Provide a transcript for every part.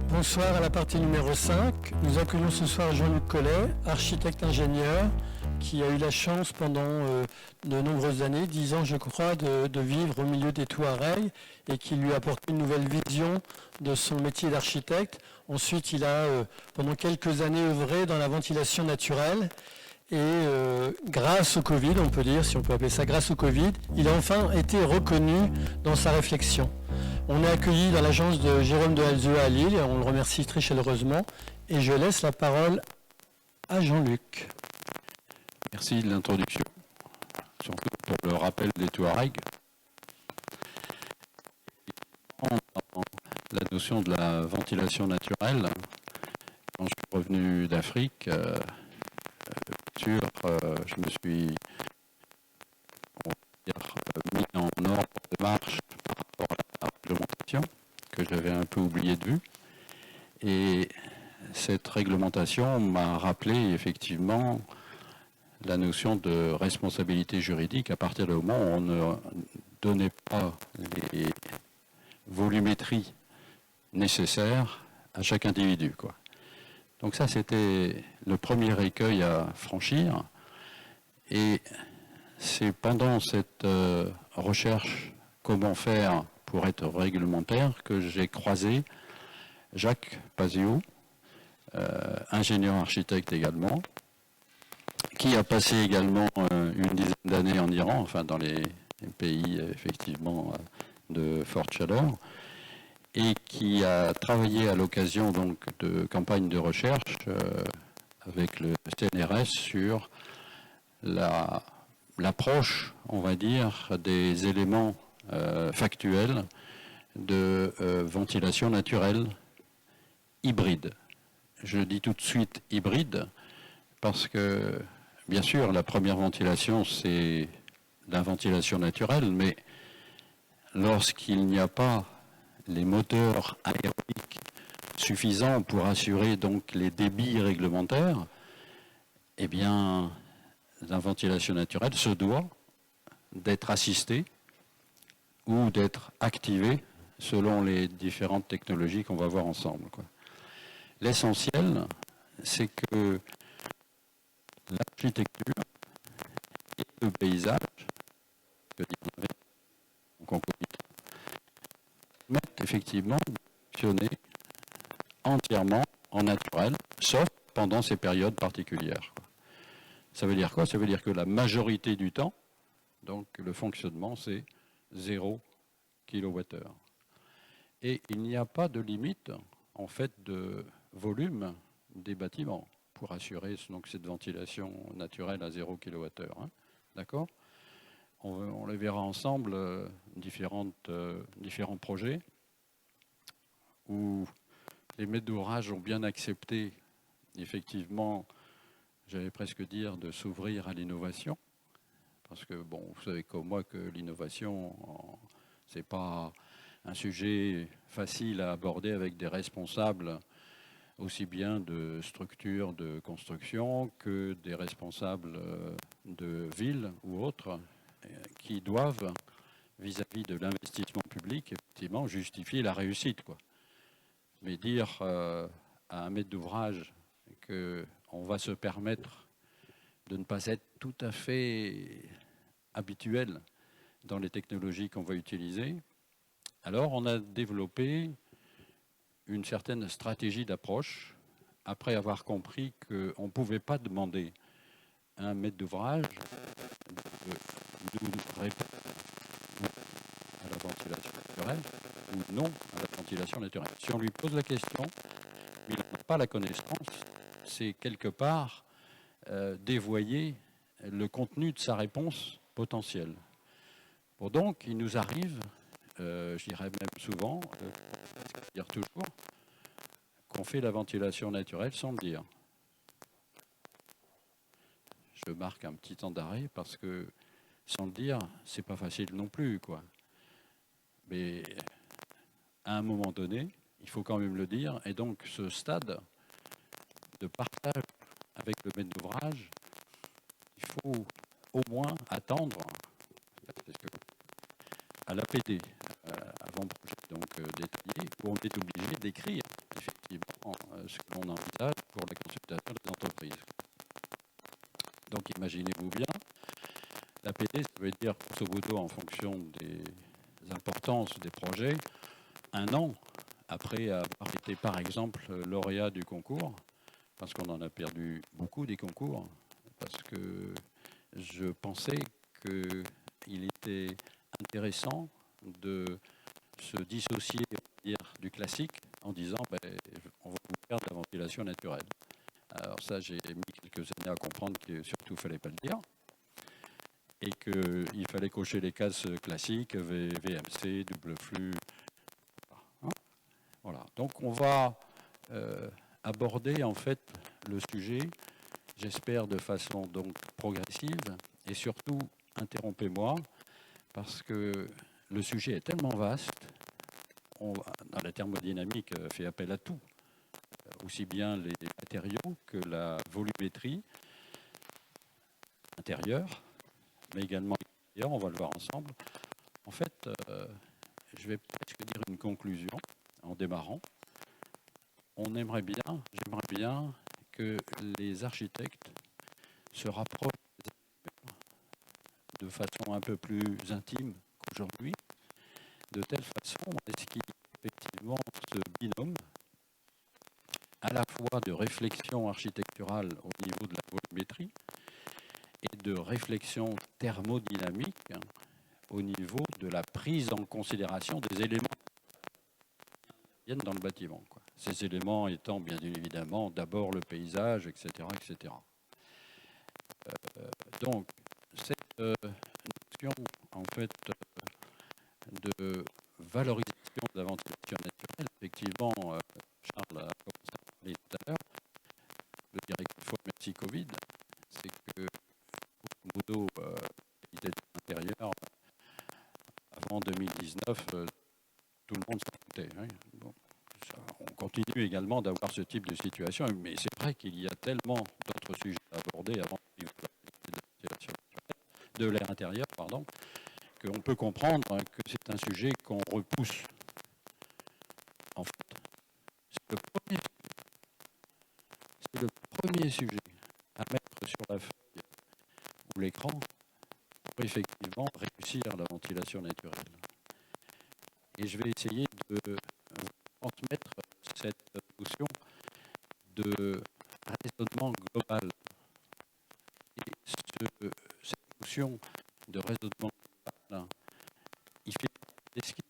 Bonsoir à la partie numéro 5. Nous accueillons ce soir Jean-Luc Collet, architecte-ingénieur, qui a eu la chance pendant de nombreuses années, 10 ans je crois, de vivre au milieu des Touaregs et qui lui a apporté une nouvelle vision de son métier d'architecte. Ensuite, il a pendant quelques années œuvré dans la ventilation naturelle. Et grâce au Covid, on peut dire, si on peut appeler ça grâce au Covid, il a enfin été reconnu dans sa réflexion. On est accueilli dans l'agence de Jérôme de Halzeux à Lille, et on le remercie très chaleureusement. Et je laisse la parole à Jean-Luc. Merci de l'introduction, surtout pour le rappel des Touaregs. La notion de la ventilation naturelle, quand je suis revenu d'Afrique, je me suis mis en ordre de marche par rapport à la réglementation que j'avais un peu oublié de vue. Et cette réglementation m'a rappelé effectivement la notion de responsabilité juridique à partir du moment où on ne donnait pas les volumétries nécessaires à chaque individu, quoi. Donc ça, c'était le premier écueil à franchir. Et c'est pendant cette recherche comment faire pour être réglementaire que j'ai croisé Jacques Pazio, ingénieur architecte également, qui a passé également une dizaine d'années en Iran, enfin dans les pays effectivement de forte chaleur, et qui a travaillé à l'occasion donc de campagnes de recherche avec le CNRS sur l'approche, on va dire, des éléments factuels de ventilation naturelle hybride. Je dis tout de suite hybride parce que, bien sûr, la première ventilation, c'est la ventilation naturelle, mais lorsqu'il n'y a pas les moteurs aérobiques suffisants pour assurer donc les débits réglementaires, eh bien, la ventilation naturelle se doit d'être assistée ou d'être activée selon les différentes technologies qu'on va voir ensemble, quoi. L'essentiel, c'est que l'architecture et le paysage, permettent effectivement de fonctionner entièrement en naturel, sauf pendant ces périodes particulières. Ça veut dire quoi? Ça veut dire que la majorité du temps, donc le fonctionnement, c'est 0 kWh. Et il n'y a pas de limite, en fait, de volume des bâtiments pour assurer donc cette ventilation naturelle à 0 kWh. Hein. D'accord? On les verra ensemble, différents projets où les maîtres d'ouvrage ont bien accepté, effectivement, j'allais presque dire, de s'ouvrir à l'innovation. Parce que, bon, vous savez comme moi que l'innovation, c'est pas un sujet facile à aborder avec des responsables aussi bien de structures de construction que des responsables de villes ou autres qui doivent, vis-à-vis de l'investissement public, effectivement, justifier la réussite, quoi. Mais dire à un maître d'ouvrage qu'on va se permettre de ne pas être tout à fait habituel dans les technologies qu'on va utiliser, alors on a développé une certaine stratégie d'approche après avoir compris qu'on ne pouvait pas demander à un maître d'ouvrage de nous répondre à la ventilation naturelle ou non à la ventilation naturelle. Si on lui pose la question, mais il n'a pas la connaissance, c'est quelque part dévoyer le contenu de sa réponse potentielle. Bon, donc, il nous arrive, je dirais même souvent, dire toujours, qu'on fait la ventilation naturelle sans le dire. Je marque un petit temps d'arrêt parce que sans le dire, c'est pas facile non plus, quoi. Mais à un moment donné, il faut quand même le dire. Et donc, ce stade de partage avec le maître d'ouvrage, il faut au moins attendre à l'APD, l'avant-projet détaillé, où on est obligé d'écrire effectivement ce que l'on envisage pour la consultation des entreprises. Donc imaginez-vous bien, l'APD, ça veut dire grosso modo en fonction des importances des projets, 1 an après avoir été par exemple lauréat du concours, parce qu'on en a perdu beaucoup des concours, parce que je pensais qu'il était intéressant de se dissocier du classique en disant on va vous faire de la ventilation naturelle. Alors ça, j'ai mis quelques années à comprendre que surtout il ne fallait pas le dire et qu'il fallait cocher les cases classiques, VMC, double flux. Voilà. Donc on va aborder en fait le sujet, j'espère de façon donc progressive et surtout, interrompez-moi, parce que le sujet est tellement vaste, dans la thermodynamique fait appel à tout, aussi bien les matériaux que la volumétrie intérieure, mais également extérieure, on va le voir ensemble. En fait, je vais presque dire une conclusion en démarrant. J'aimerais bien que les architectes se rapprochent de façon un peu plus intime qu'aujourd'hui, de telle façon à ce qu'il y ait effectivement ce binôme à la fois de réflexion architecturale au niveau de la volumétrie et de réflexion thermodynamique au niveau de la prise en considération des éléments qui viennent dans le bâtiment, quoi. Ces éléments étant bien évidemment d'abord le paysage, etc. etc. Donc, cette notion en fait de valorisation de la ventilation naturelle, effectivement, Charles a commencé à parler tout à l'heure, je dirais qu'il faut merci Covid, c'est que modo qualité de l'intérieur, avant 2019, tout le monde s'en foutait. Hein. Bon, on continue également d'avoir ce type de situation, mais c'est vrai qu'il y a tellement d'autres sujets à aborder avant de l'air intérieur, pardon, qu'on peut comprendre que c'est un sujet qu'on repousse. En fait, c'est le premier sujet à mettre sur la feuille ou l'écran pour effectivement réussir la ventilation naturelle. Et je vais essayer de vous transmettre cette notion de raisonnement global. Et cette notion de raisonnement global, il fait l'esquisse.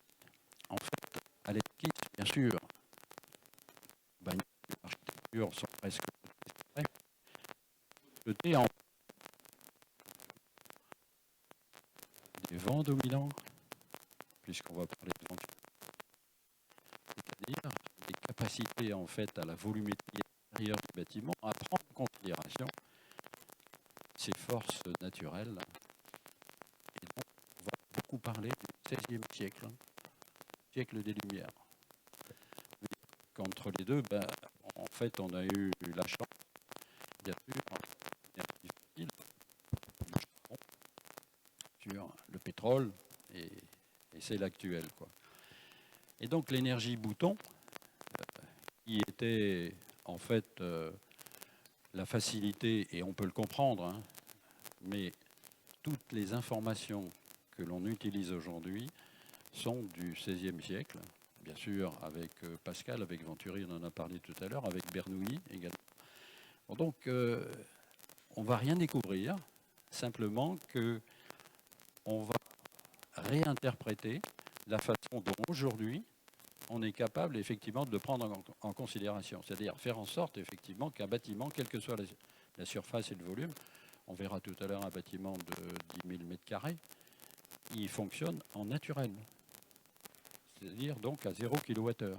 En fait, à l'esquisse, bien sûr, l'architecture sont presque le thé en des vents dominants, puisqu'on va parler de vent, c'est-à-dire des capacités en fait à la volumétrie intérieure du bâtiment à prendre en considération ces forces naturelles. Et donc, on va beaucoup parler du XVIe siècle, siècle des Lumières. Qu'entre les deux, en fait, on a eu la chance, bien sûr, difficile, le charbon, sur le pétrole, et c'est l'actuel, quoi. Et donc l'énergie bouton, qui était en fait la facilité, et on peut le comprendre, hein, mais toutes les informations que l'on utilise aujourd'hui sont du XVIe siècle, bien sûr avec Pascal, avec Venturi, on en a parlé tout à l'heure, avec Bernoulli également. Bon, donc on ne va rien découvrir, simplement qu'on va réinterpréter la façon dont aujourd'hui on est capable effectivement de le prendre en considération, c'est-à-dire faire en sorte effectivement qu'un bâtiment, quelle que soit la surface et le volume, on verra tout à l'heure un bâtiment de 10 000 m², il fonctionne en naturel, c'est-à-dire donc à 0 kWh.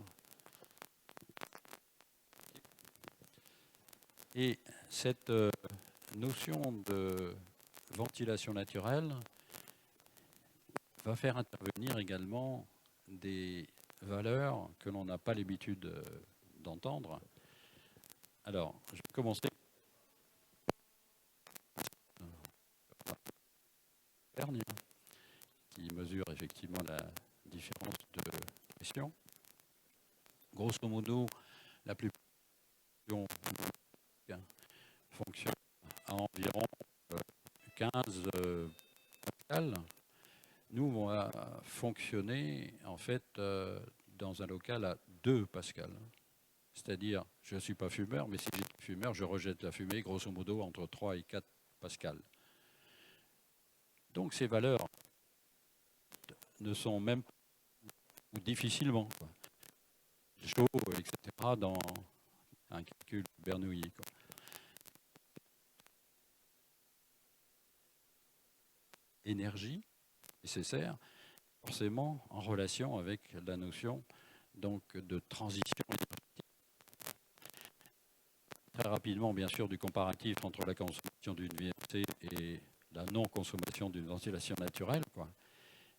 Et cette notion de ventilation naturelle va faire intervenir également des valeurs que l'on n'a pas l'habitude d'entendre. Alors, je vais commencer qui mesure effectivement la différence de pression. Grosso modo, la plupart fonctionne à environ 15 pascal. Nous, on va fonctionner en fait dans un local à 2 pascal. C'est-à-dire, je ne suis pas fumeur, mais si j'étais fumeur, je rejette la fumée, grosso modo, entre 3 et 4 pascal. Donc ces valeurs ne sont même pas, ou difficilement, quoi, chaud, etc., dans un calcul Bernoulli, quoi. Énergie nécessaire, forcément en relation avec la notion donc, de transition énergétique. Très rapidement, bien sûr, du comparatif entre la consommation d'une VMC et la non-consommation d'une ventilation naturelle, quoi.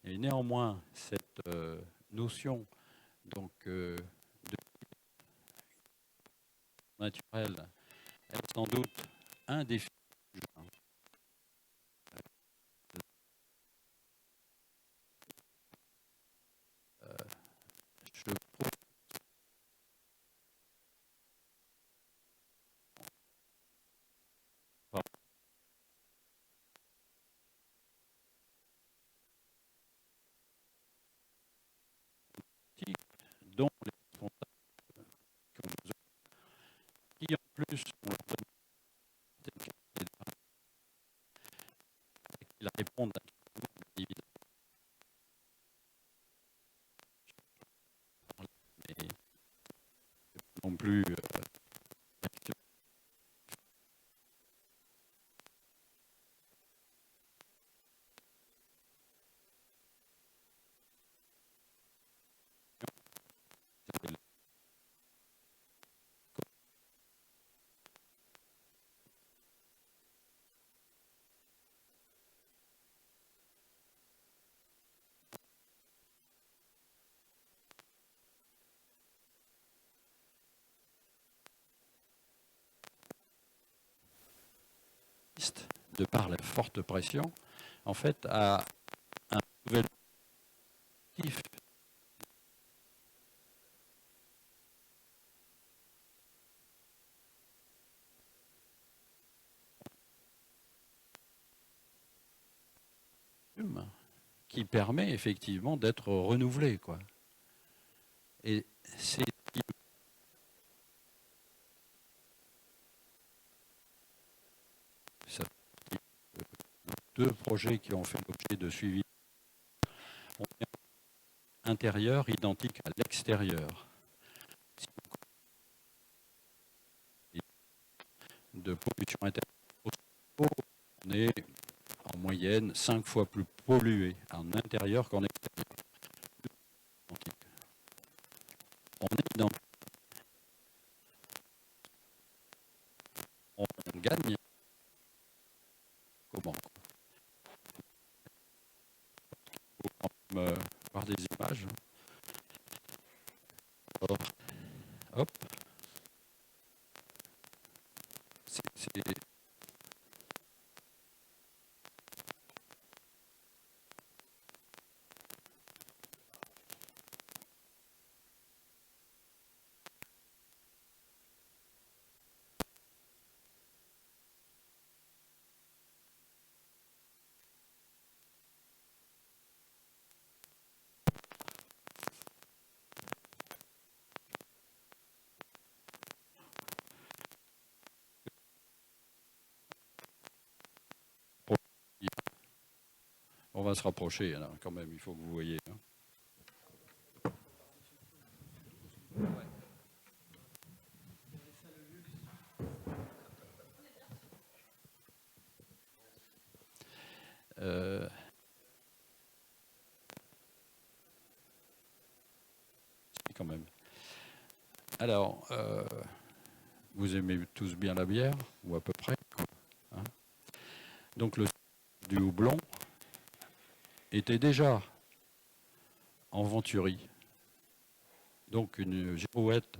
Et néanmoins, cette notion donc, de naturelle est sans doute un défi. Je trouve dont les responsables qui ont besoin, qui en plus on leur donne la répondre évidemment, mais non plus de par la forte pression, en fait, à un nouvel objectif. Qui permet effectivement d'être renouvelé, quoi. Et c'est ça, deux projets qui ont fait l'objet de suivi intérieur identique à l'extérieur. De pollution intérieure, on est en moyenne 5 fois plus pollué en intérieur qu'en extérieur. On est dans, on gagne. Comment? Il faut quand même voir des images. Alors, hop. C'est on va se rapprocher, alors, quand même, il faut que vous voyez. Hein. Quand même. Alors, vous aimez tous bien la bière, ou à peu près. Hein. Donc le du houblon était déjà en Venturi. Donc une girouette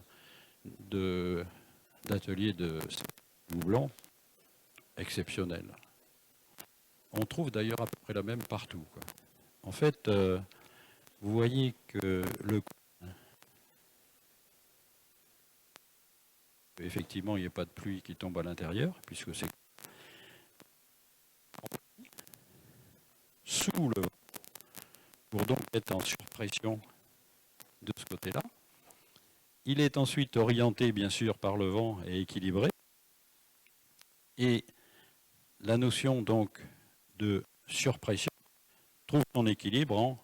d'atelier de houblon exceptionnelle. On trouve d'ailleurs à peu près la même partout, quoi. En fait, vous voyez que le qu'effectivement il n'y ait pas de pluie qui tombe à l'intérieur, puisque c'est sous le vent, pour donc être en surpression de ce côté-là. Il est ensuite orienté, bien sûr, par le vent et équilibré. Et la notion donc de surpression trouve son équilibre en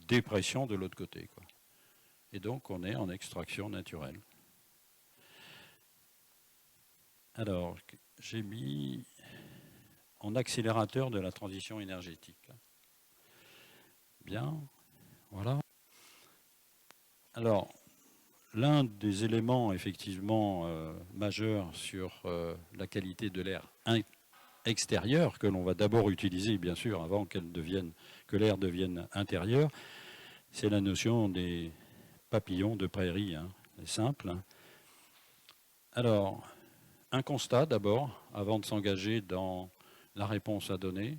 dépression de l'autre côté, quoi. Et donc on est en extraction naturelle. Alors, j'ai mis en accélérateur de la transition énergétique. Bien, voilà. Alors, l'un des éléments effectivement majeurs sur la qualité de l'air extérieur, que l'on va d'abord utiliser bien sûr avant que l'air devienne intérieur, c'est la notion des papillons de prairie, hein, les simples. Alors, un constat d'abord, avant de s'engager dans la réponse à donner.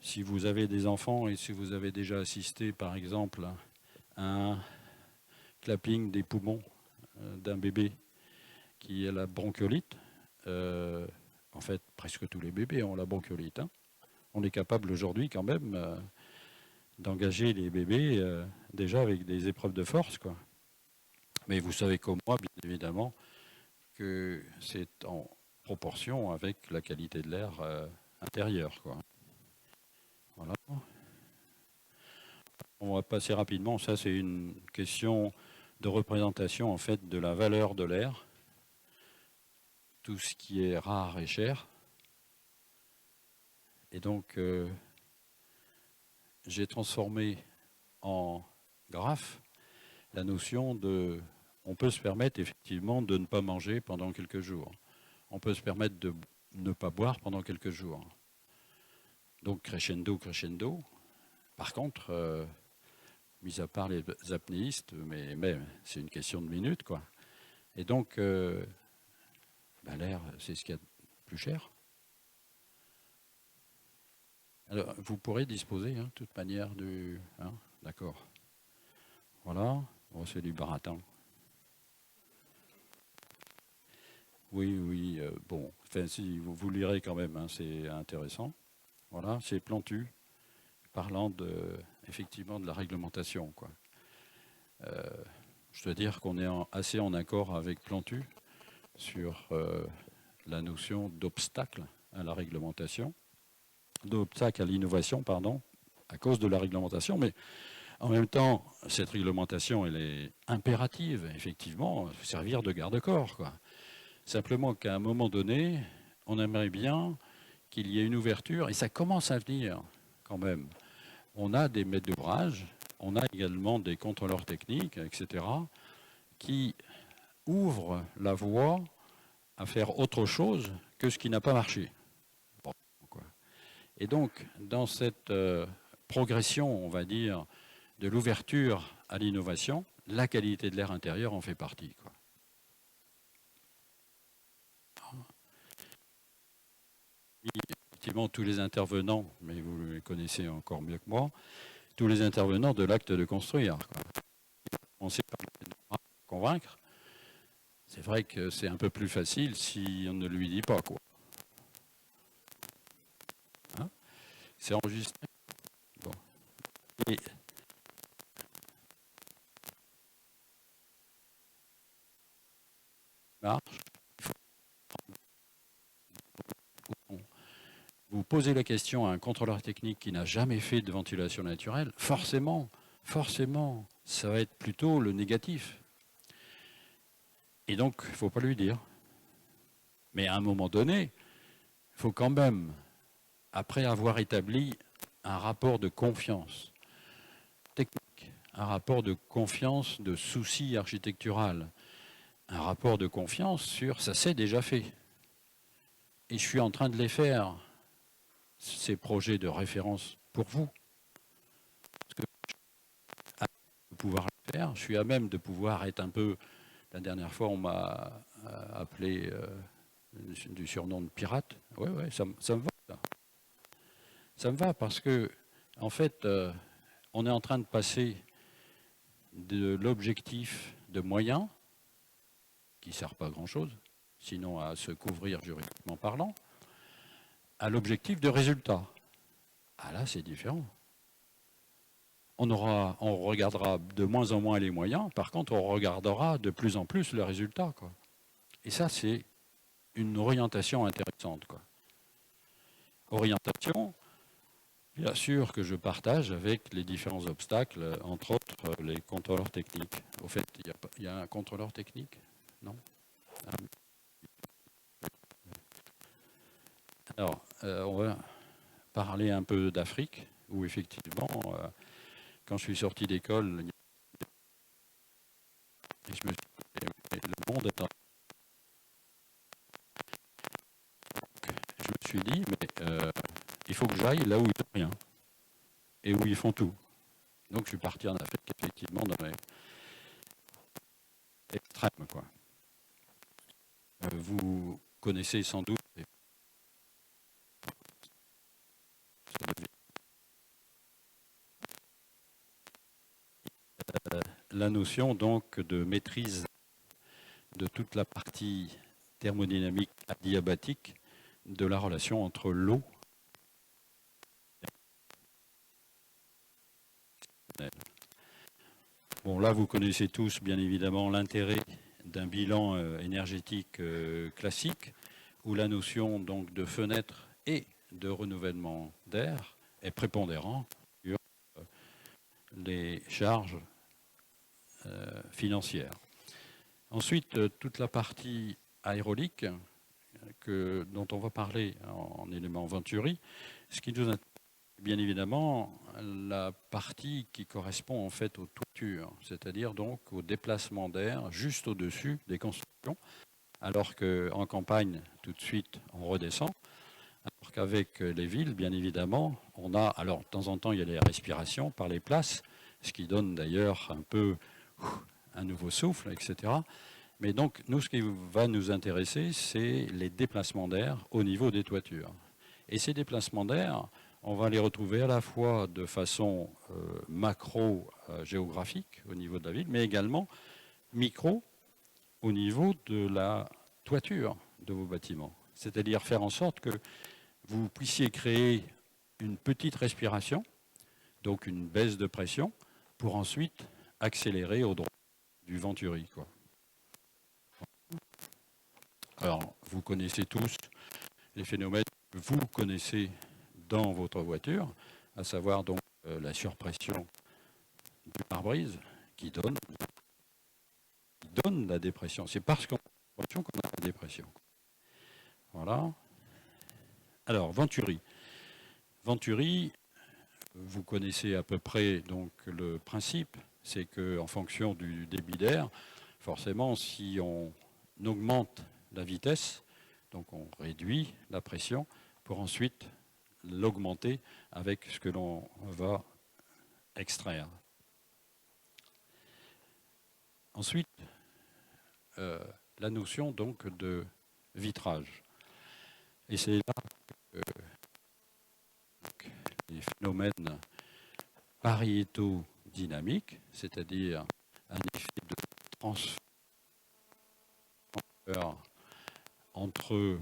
Si vous avez des enfants et si vous avez déjà assisté par exemple à un clapping des poumons d'un bébé qui a la bronchiolite, en fait presque tous les bébés ont la bronchiolite, hein. On est capable aujourd'hui quand même d'engager les bébés déjà avec des épreuves de force, quoi. Mais vous savez comme moi, bien évidemment, que c'est en proportion avec la qualité de l'air intérieur, quoi. Voilà. On va passer rapidement. Ça, c'est une question de représentation en fait de la valeur de l'air. Tout ce qui est rare et cher. Et donc, j'ai transformé en graphe la notion de... On peut se permettre effectivement de ne pas manger pendant quelques jours. On peut se permettre de ne pas boire pendant quelques jours. Donc crescendo, crescendo. Par contre, mis à part les apnéistes, mais c'est une question de minutes, quoi. Et donc, l'air, c'est ce qu'il y a de plus cher. Alors, vous pourrez disposer, de toute manière, du... Hein, d'accord. Voilà. Bon, c'est du baratin. Oui, bon. Enfin, si, vous lirez quand même, hein, c'est intéressant. Voilà, c'est Plantu, parlant effectivement de la réglementation, quoi. Je dois dire qu'on est assez en accord avec Plantu sur la notion d'obstacle à la réglementation, d'obstacle à l'innovation, pardon, à cause de la réglementation, mais en même temps, cette réglementation, elle est impérative, effectivement, servir de garde-corps, quoi. Simplement qu'à un moment donné, on aimerait bien qu'il y ait une ouverture, et ça commence à venir quand même. On a des maîtres d'ouvrage, on a également des contrôleurs techniques, etc., qui ouvrent la voie à faire autre chose que ce qui n'a pas marché. Bon, quoi. Et donc, dans cette progression, on va dire, de l'ouverture à l'innovation, la qualité de l'air intérieur en fait partie, quoi. Effectivement, tous les intervenants, mais vous les connaissez encore mieux que moi, tous les intervenants de l'acte de construire, quoi. On sait pas convaincre. C'est vrai que c'est un peu plus facile si on ne lui dit pas, quoi. Hein, c'est enregistré. Bon. Et marche. Vous posez la question à un contrôleur technique qui n'a jamais fait de ventilation naturelle, forcément, ça va être plutôt le négatif. Et donc, il ne faut pas lui dire. Mais à un moment donné, il faut quand même, après avoir établi un rapport de confiance technique, un rapport de confiance de souci architectural, un rapport de confiance sur ça s'est déjà fait. Et je suis en train de les faire, ces projets de référence pour vous. Parce que je suis à même de pouvoir le faire, je suis à même de pouvoir être un peu... La dernière fois, on m'a appelé du surnom de pirate. Oui, ça me va. Ça me va parce que, en fait, on est en train de passer de l'objectif de moyens qui ne sert pas à grand-chose, sinon à se couvrir juridiquement parlant, à l'objectif de résultat. Ah là, c'est différent. On regardera de moins en moins les moyens, par contre, on regardera de plus en plus le résultat, quoi. Et ça, c'est une orientation intéressante, quoi. Orientation, bien sûr, que je partage avec les différents obstacles, entre autres les contrôleurs techniques. Au fait, il y a un contrôleur technique? Non? Alors, on va parler un peu d'Afrique, où effectivement, quand je suis sorti d'école, je me suis dit, le monde est en... Je me suis dit, mais il faut que j'aille là où ils n'ont rien, et où ils font tout. Donc je suis parti en Afrique, effectivement, dans les extrêmes, quoi. Vous connaissez sans doute la notion donc de maîtrise de toute la partie thermodynamique adiabatique de la relation entre l'eau et bon, là, vous connaissez tous, bien évidemment, l'intérêt d'un bilan énergétique classique, où la notion donc de fenêtre et de renouvellement d'air est prépondérante sur les charges financières. Ensuite, toute la partie aérolique, dont on va parler en élément Venturi, ce qui nous intéresse, bien évidemment, la partie qui correspond en fait aux toitures, c'est-à-dire donc au déplacement d'air juste au-dessus des constructions, alors qu'en campagne, tout de suite, on redescend, alors qu'avec les villes, bien évidemment, on a, alors de temps en temps, il y a les respirations par les places, ce qui donne d'ailleurs un peu un nouveau souffle, etc. Mais donc, nous, ce qui va nous intéresser, c'est les déplacements d'air au niveau des toitures. Et ces déplacements d'air, on va les retrouver à la fois de façon macro-géographique au niveau de la ville, mais également micro au niveau de la toiture de vos bâtiments. C'est-à-dire faire en sorte que vous puissiez créer une petite respiration, donc une baisse de pression, pour ensuite accélérer au droit du Venturi, quoi. Alors, vous connaissez tous les phénomènes que vous connaissez dans votre voiture, à savoir donc la surpression du pare-brise qui donne la dépression. C'est parce qu'on a la dépression qu'on a la dépression. Voilà. Alors, Venturi. Venturi, vous connaissez à peu près donc le principe, c'est qu'en fonction du débit d'air, forcément, si on augmente la vitesse, donc on réduit la pression pour ensuite l'augmenter avec ce que l'on va extraire. Ensuite, la notion donc de vitrage. Et c'est là que les phénomènes pariétodynamiques, c'est-à-dire un effet de transfert entre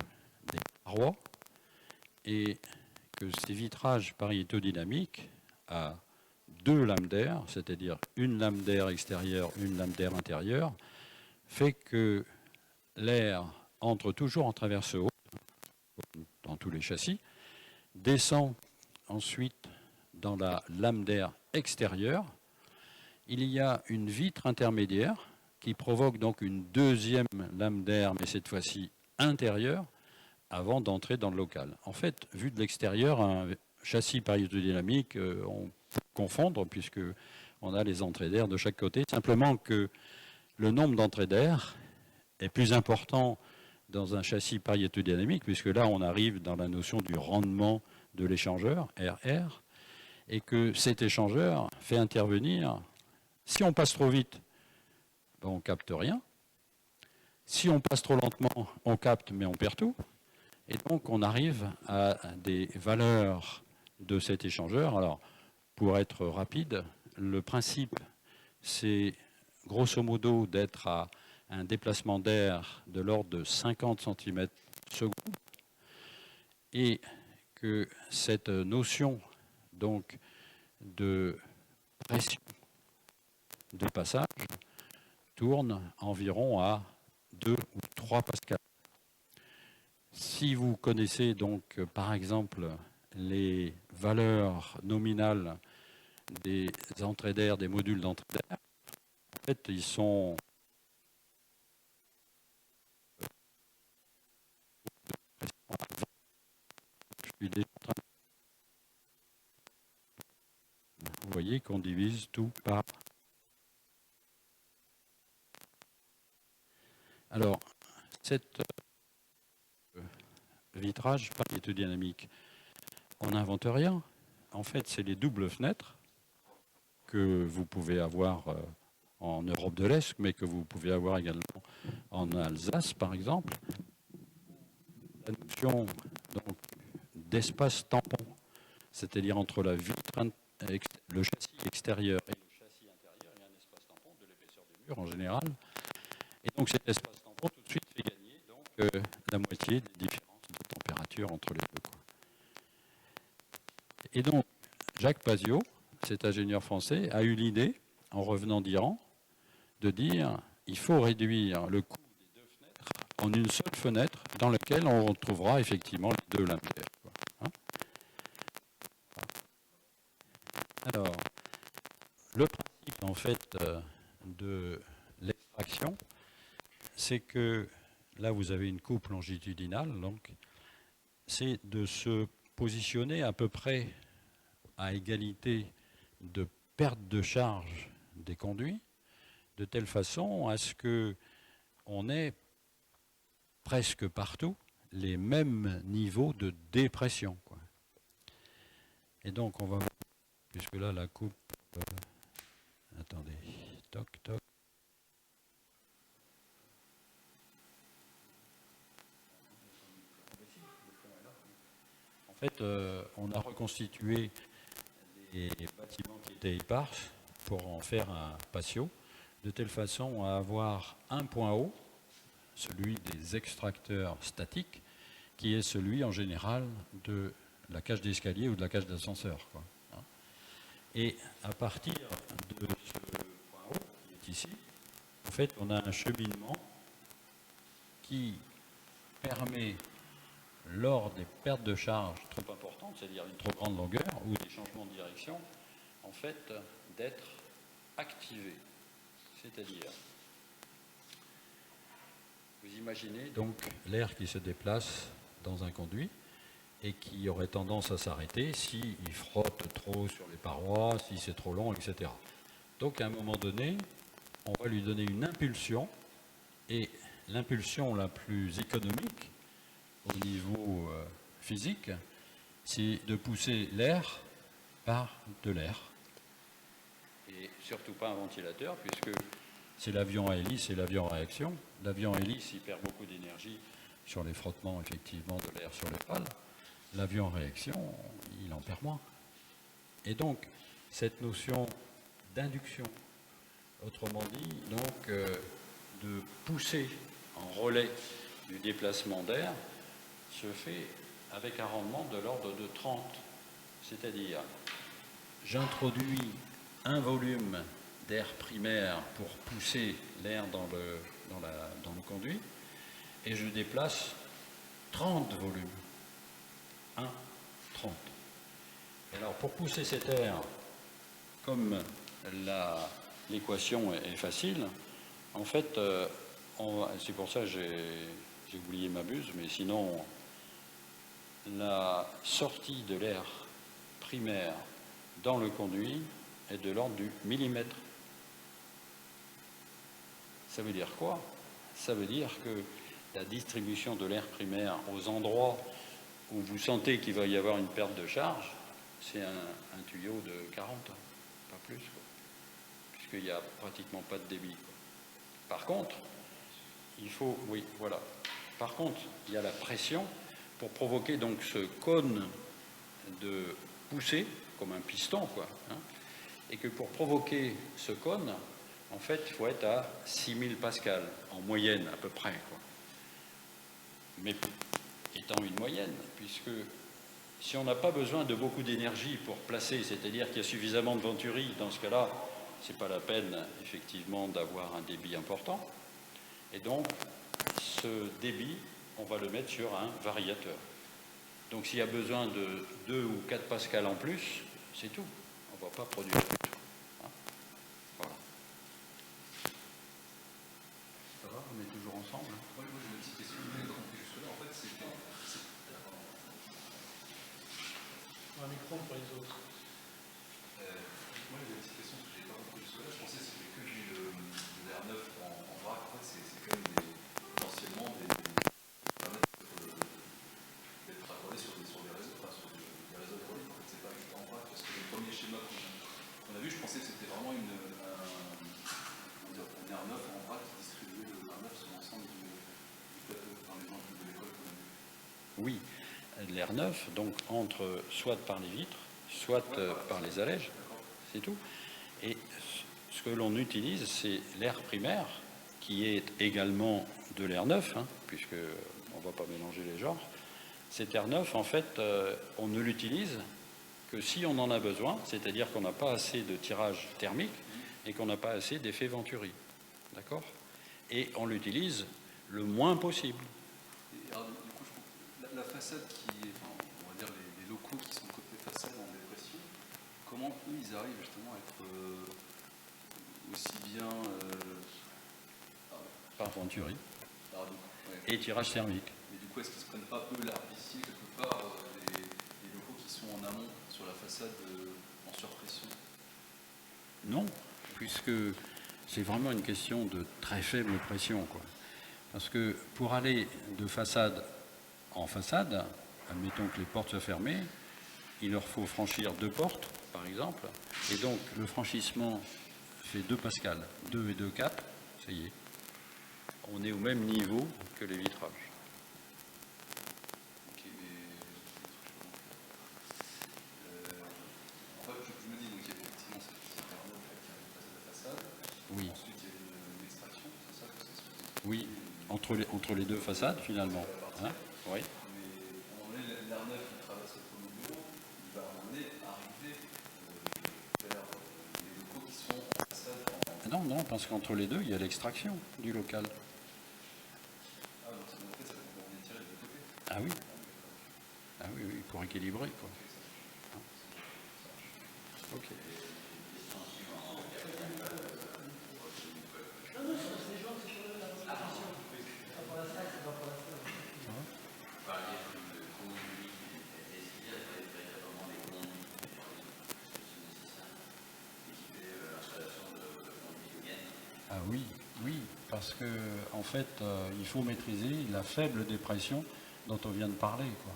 des parois, et que ces vitrages pariétodynamiques à deux lames d'air, c'est-à-dire une lame d'air extérieure, une lame d'air intérieure, fait que l'air entre toujours en traverse haute, dans tous les châssis, descend ensuite dans la lame d'air extérieure. Il y a une vitre intermédiaire qui provoque donc une deuxième lame d'air, mais cette fois-ci intérieure, avant d'entrer dans le local. En fait, vu de l'extérieur, un châssis pariétodynamique, on peut confondre puisque on a les entrées d'air de chaque côté. Simplement que le nombre d'entrées d'air est plus important dans un châssis pariétodynamique, puisque là, on arrive dans la notion du rendement de l'échangeur, RR, et que cet échangeur fait intervenir, si on passe trop vite, ben on ne capte rien. Si on passe trop lentement, on capte, mais on perd tout. Et donc, on arrive à des valeurs de cet échangeur. Alors, pour être rapide, le principe, c'est grosso modo d'être à un déplacement d'air de l'ordre de 50 cm/seconde et que cette notion donc de pression de passage tourne environ à 2 ou 3 pascals. Si vous connaissez donc par exemple les valeurs nominales des entrées d'air, des modules d'entrée d'air, en fait ils sont vous voyez qu'on divise tout par. Alors, cette vitrage magnétodynamique, on n'invente rien. En fait, c'est les doubles fenêtres que vous pouvez avoir en Europe de l'Est, mais que vous pouvez avoir également en Alsace, par exemple. La notion d'espace tampon, c'est-à-dire entre la vitre, le châssis extérieur et le châssis intérieur, il y a un espace tampon de l'épaisseur des murs en général. Et donc cet espace tampon tout de suite fait gagner donc, la moitié des différences de température entre les deux. Et donc Jacques Pazio, cet ingénieur français, a eu l'idée, en revenant d'Iran, de dire il faut réduire le coût des deux fenêtres en une seule fenêtre dans laquelle on retrouvera effectivement les deux lumières. Alors, le principe en fait de l'extraction, c'est que là vous avez une coupe longitudinale, donc c'est de se positionner à peu près à égalité de perte de charge des conduits, de telle façon à ce que on ait presque partout les mêmes niveaux de dépression, quoi. Et donc on va, puisque là la coupe, attendez, toc toc. En fait, on a reconstitué les bâtiments qui étaient épars pour en faire un patio, de telle façon à avoir un point haut, celui des extracteurs statiques, qui est celui en général de la cage d'escalier ou de la cage d'ascenseur, quoi. Et à partir de ce point haut qui est ici, en fait, on a un cheminement qui permet, lors des pertes de charge trop importantes, c'est-à-dire une trop grande longueur ou des changements de direction, en fait, d'être activé. C'est-à-dire, vous imaginez donc l'air qui se déplace dans un conduit et qui aurait tendance à s'arrêter s'il frotte trop sur les parois, si c'est trop long, etc. Donc à un moment donné, on va lui donner une impulsion, et l'impulsion la plus économique au niveau physique, c'est de pousser l'air par de l'air. Et surtout pas un ventilateur, puisque c'est l'avion à hélice et l'avion à réaction. L'avion à hélice, il perd beaucoup d'énergie sur les frottements, effectivement, de l'air sur les pales. L'avion en réaction, il en perd moins. Et donc, cette notion d'induction, autrement dit, donc, de pousser en relais du déplacement d'air, se fait avec un rendement de l'ordre de 30. C'est-à-dire, j'introduis un volume d'air primaire pour pousser l'air dans le conduit, et je déplace 30 volumes. 1, 30. Et alors, pour pousser cet air, comme l'équation est facile, en fait, c'est pour ça que j'ai oublié ma buse, mais sinon, la sortie de l'air primaire dans le conduit est de l'ordre du millimètre. Ça veut dire quoi? Ça veut dire que la distribution de l'air primaire aux endroits où vous sentez qu'il va y avoir une perte de charge, c'est un tuyau de 40, pas plus, puisqu'il n'y a pratiquement pas de débit, quoi. Par contre, il faut, oui, voilà. Par contre, il y a la pression pour provoquer donc ce cône de poussée, comme un piston, quoi, hein, et que pour provoquer ce cône, en fait, il faut être à 6000 pascal, en moyenne à peu près, quoi. Mais étant une moyenne, puisque si on n'a pas besoin de beaucoup d'énergie pour placer, c'est-à-dire qu'il y a suffisamment de venturi, dans ce cas-là, ce n'est pas la peine, effectivement, d'avoir un débit important. Et donc, ce débit, on va le mettre sur un variateur. Donc, s'il y a besoin de 2 ou 4 pascal en plus, c'est tout. On ne va pas produire plus. Hein, voilà. Ça va, on est toujours ensemble, hein? Oui, j'ai une petite question. J'ai compris jusque-là. En fait, c'est Un micro pour les autres. moi, j'ai une petite question que j'ai pas compris jusque-là. Je pensais que c'était que de l'air neuf en vrac. En fait, c'est quand même potentiellement des d'être raccordés sur des réseaux, enfin sur des réseaux hydrauliques. En fait, c'est pas juste en vrac. Parce que le premier schéma qu'on a vu, je pensais que c'était vraiment un air neuf en vrac qui distribuait le air neuf sur l'ensemble du plateau dans les gens de l'école qu'on a vu. Oui, l'air neuf, donc entre soit par les vitres, soit par les allèges, c'est tout. Et ce que l'on utilise, c'est l'air primaire, qui est également de l'air neuf, hein, puisque on ne va pas mélanger les genres. Cet air neuf, en fait, on ne l'utilise que si on en a besoin, c'est-à-dire qu'on n'a pas assez de tirage thermique et qu'on n'a pas assez d'effet Venturi. D'accord? Et on l'utilise le moins possible. Et alors, du coup, la façade qui est, enfin, on va dire les locaux qui sont côté façade en dépression, comment eux ils arrivent justement à être aussi bien Par Venturi alors, et tirage thermique. Mais du coup, est-ce qu'ils ne se prennent pas eux l'arbitrier quelque part les locaux qui sont en amont sur la façade en surpression? Non, puisque c'est vraiment une question de très faible pression, quoi. Parce que pour aller de façade en façade, admettons que les portes soient fermées, il leur faut franchir 2 portes, par exemple, et donc le franchissement fait 2 pascal, 2 et 2, 4, ça y est. On est au même niveau que les vitrages. Ok, mais en fait, je me dis, donc il y a effectivement cette interno qui arrive à la façade. Oui. Ensuite, il y a une extraction, c'est ça que c'est supposé. Oui, entre les deux façades, finalement. Hein, oui. Mais à un moment donné, l'air neuf qui traverse le premier bureau, il va à un moment donné arriver vers les locaux qui sont en façade. Non, non, parce qu'entre les deux, il y a l'extraction du local. Ah, donc en fait, ça va venir tirer de côté. Ah oui. Ah oui, oui, pour équilibrer, quoi. Ok. Ah oui, oui, parce que en fait, il faut maîtriser la faible dépression dont on vient de parler, quoi.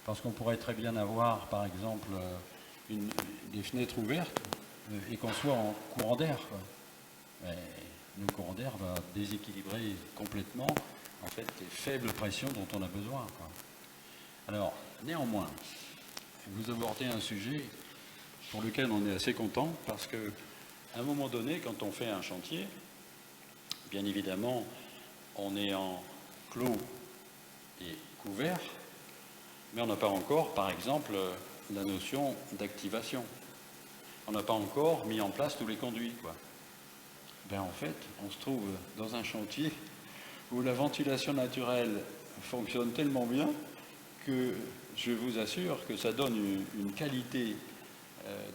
Parce qu'on pourrait très bien avoir, par exemple, des fenêtres ouvertes et qu'on soit en courant d'air, quoi. Mais le courant d'air va déséquilibrer complètement, en fait, les faibles pressions dont on a besoin, quoi. Alors, néanmoins, vous abordez un sujet pour lequel on est assez content, parce que à un moment donné, quand on fait un chantier, bien évidemment, on est en clos et couvert, mais on n'a pas encore, par exemple, la notion d'activation. On n'a pas encore mis en place tous les conduits, quoi. Ben, en fait, on se trouve dans un chantier où la ventilation naturelle fonctionne tellement bien que je vous assure que ça donne une qualité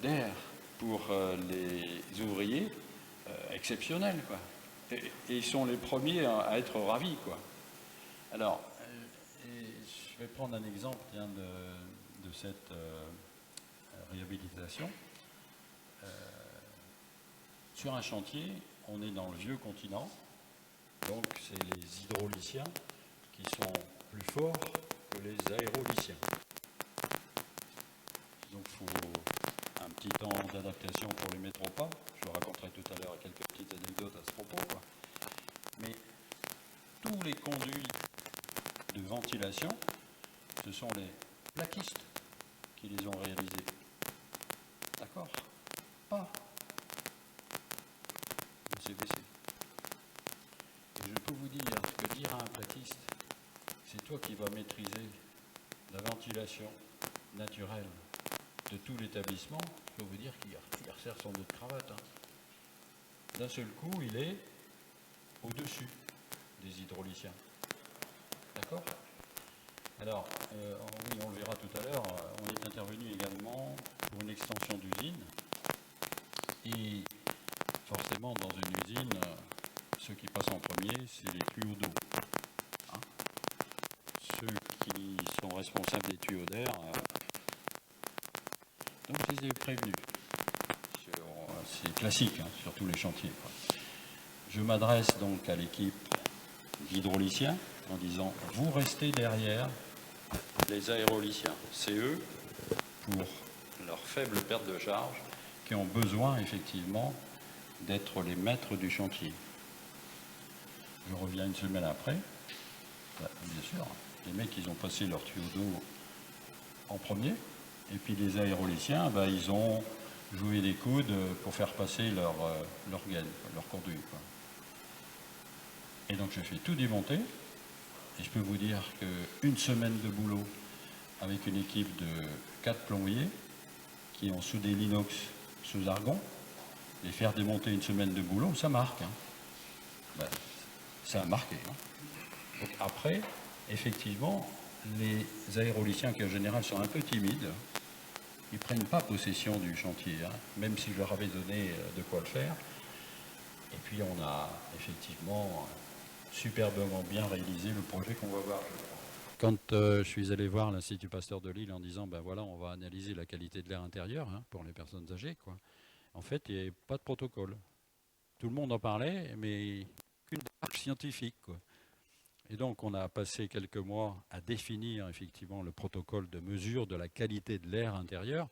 d'air pour les ouvriers exceptionnelle, quoi. Et ils sont les premiers à être ravis, quoi. Alors, je vais prendre un exemple de cette réhabilitation. Sur un chantier, on est dans le vieux continent, donc c'est les hydrauliciens qui sont plus forts que les aéroliciens. Donc il faut un petit temps d'adaptation pour les mettre au pas. Je raconterai tout à l'heure quelques petites anecdotes à ce propos, quoi. Mais tous les conduits de ventilation, ce sont les plaquistes qui les ont réalisés. D'accord? Pas s'est baissé. Et je peux vous dire que dire à un platiste, c'est toi qui vas maîtriser la ventilation naturelle de tout l'établissement, je peux vous dire qu'il resserre son nœud de cravate. Hein. D'un seul coup, il est au-dessus des hydrauliciens. D'accord ? Alors, oui, on le verra tout à l'heure, on est intervenu également pour une extension d'usine. Et forcément, dans une usine, ceux qui passent en premier, c'est les tuyaux d'eau. Hein. Ceux qui sont responsables des tuyaux d'air, donc je les ai prévenus. C'est classique hein, sur tous les chantiers. Quoi. Je m'adresse donc à l'équipe d'hydrauliciens en disant, vous restez derrière les aéroliciens. C'est eux, pour leur faible perte de charge, qui ont besoin effectivement d'être les maîtres du chantier. Je reviens une semaine après. Bien sûr, les mecs, ils ont passé leur tuyau d'eau en premier, et puis les aéroliciens, ils ont joué des coudes pour faire passer leur gaine, leur conduit. Quoi. Et donc je fais tout démonter, et je peux vous dire qu'une semaine de boulot avec une équipe de 4 plombiers qui ont soudé l'inox sous argon, les faire démonter une semaine de boulot, ça marque. Hein. Ça a marqué. Hein. Donc après, effectivement, les aéroliciens qui en général sont un peu timides, ils ne prennent pas possession du chantier, hein, même si je leur avais donné de quoi le faire. Et puis on a effectivement superbement bien réalisé le projet qu'on va voir. Quand je suis allé voir l'Institut Pasteur de Lille en disant, voilà, on va analyser la qualité de l'air intérieur hein, pour les personnes âgées, quoi. En fait, il n'y avait pas de protocole. Tout le monde en parlait, mais qu'une démarche scientifique, quoi. Et donc, on a passé quelques mois à définir effectivement le protocole de mesure de la qualité de l'air intérieur,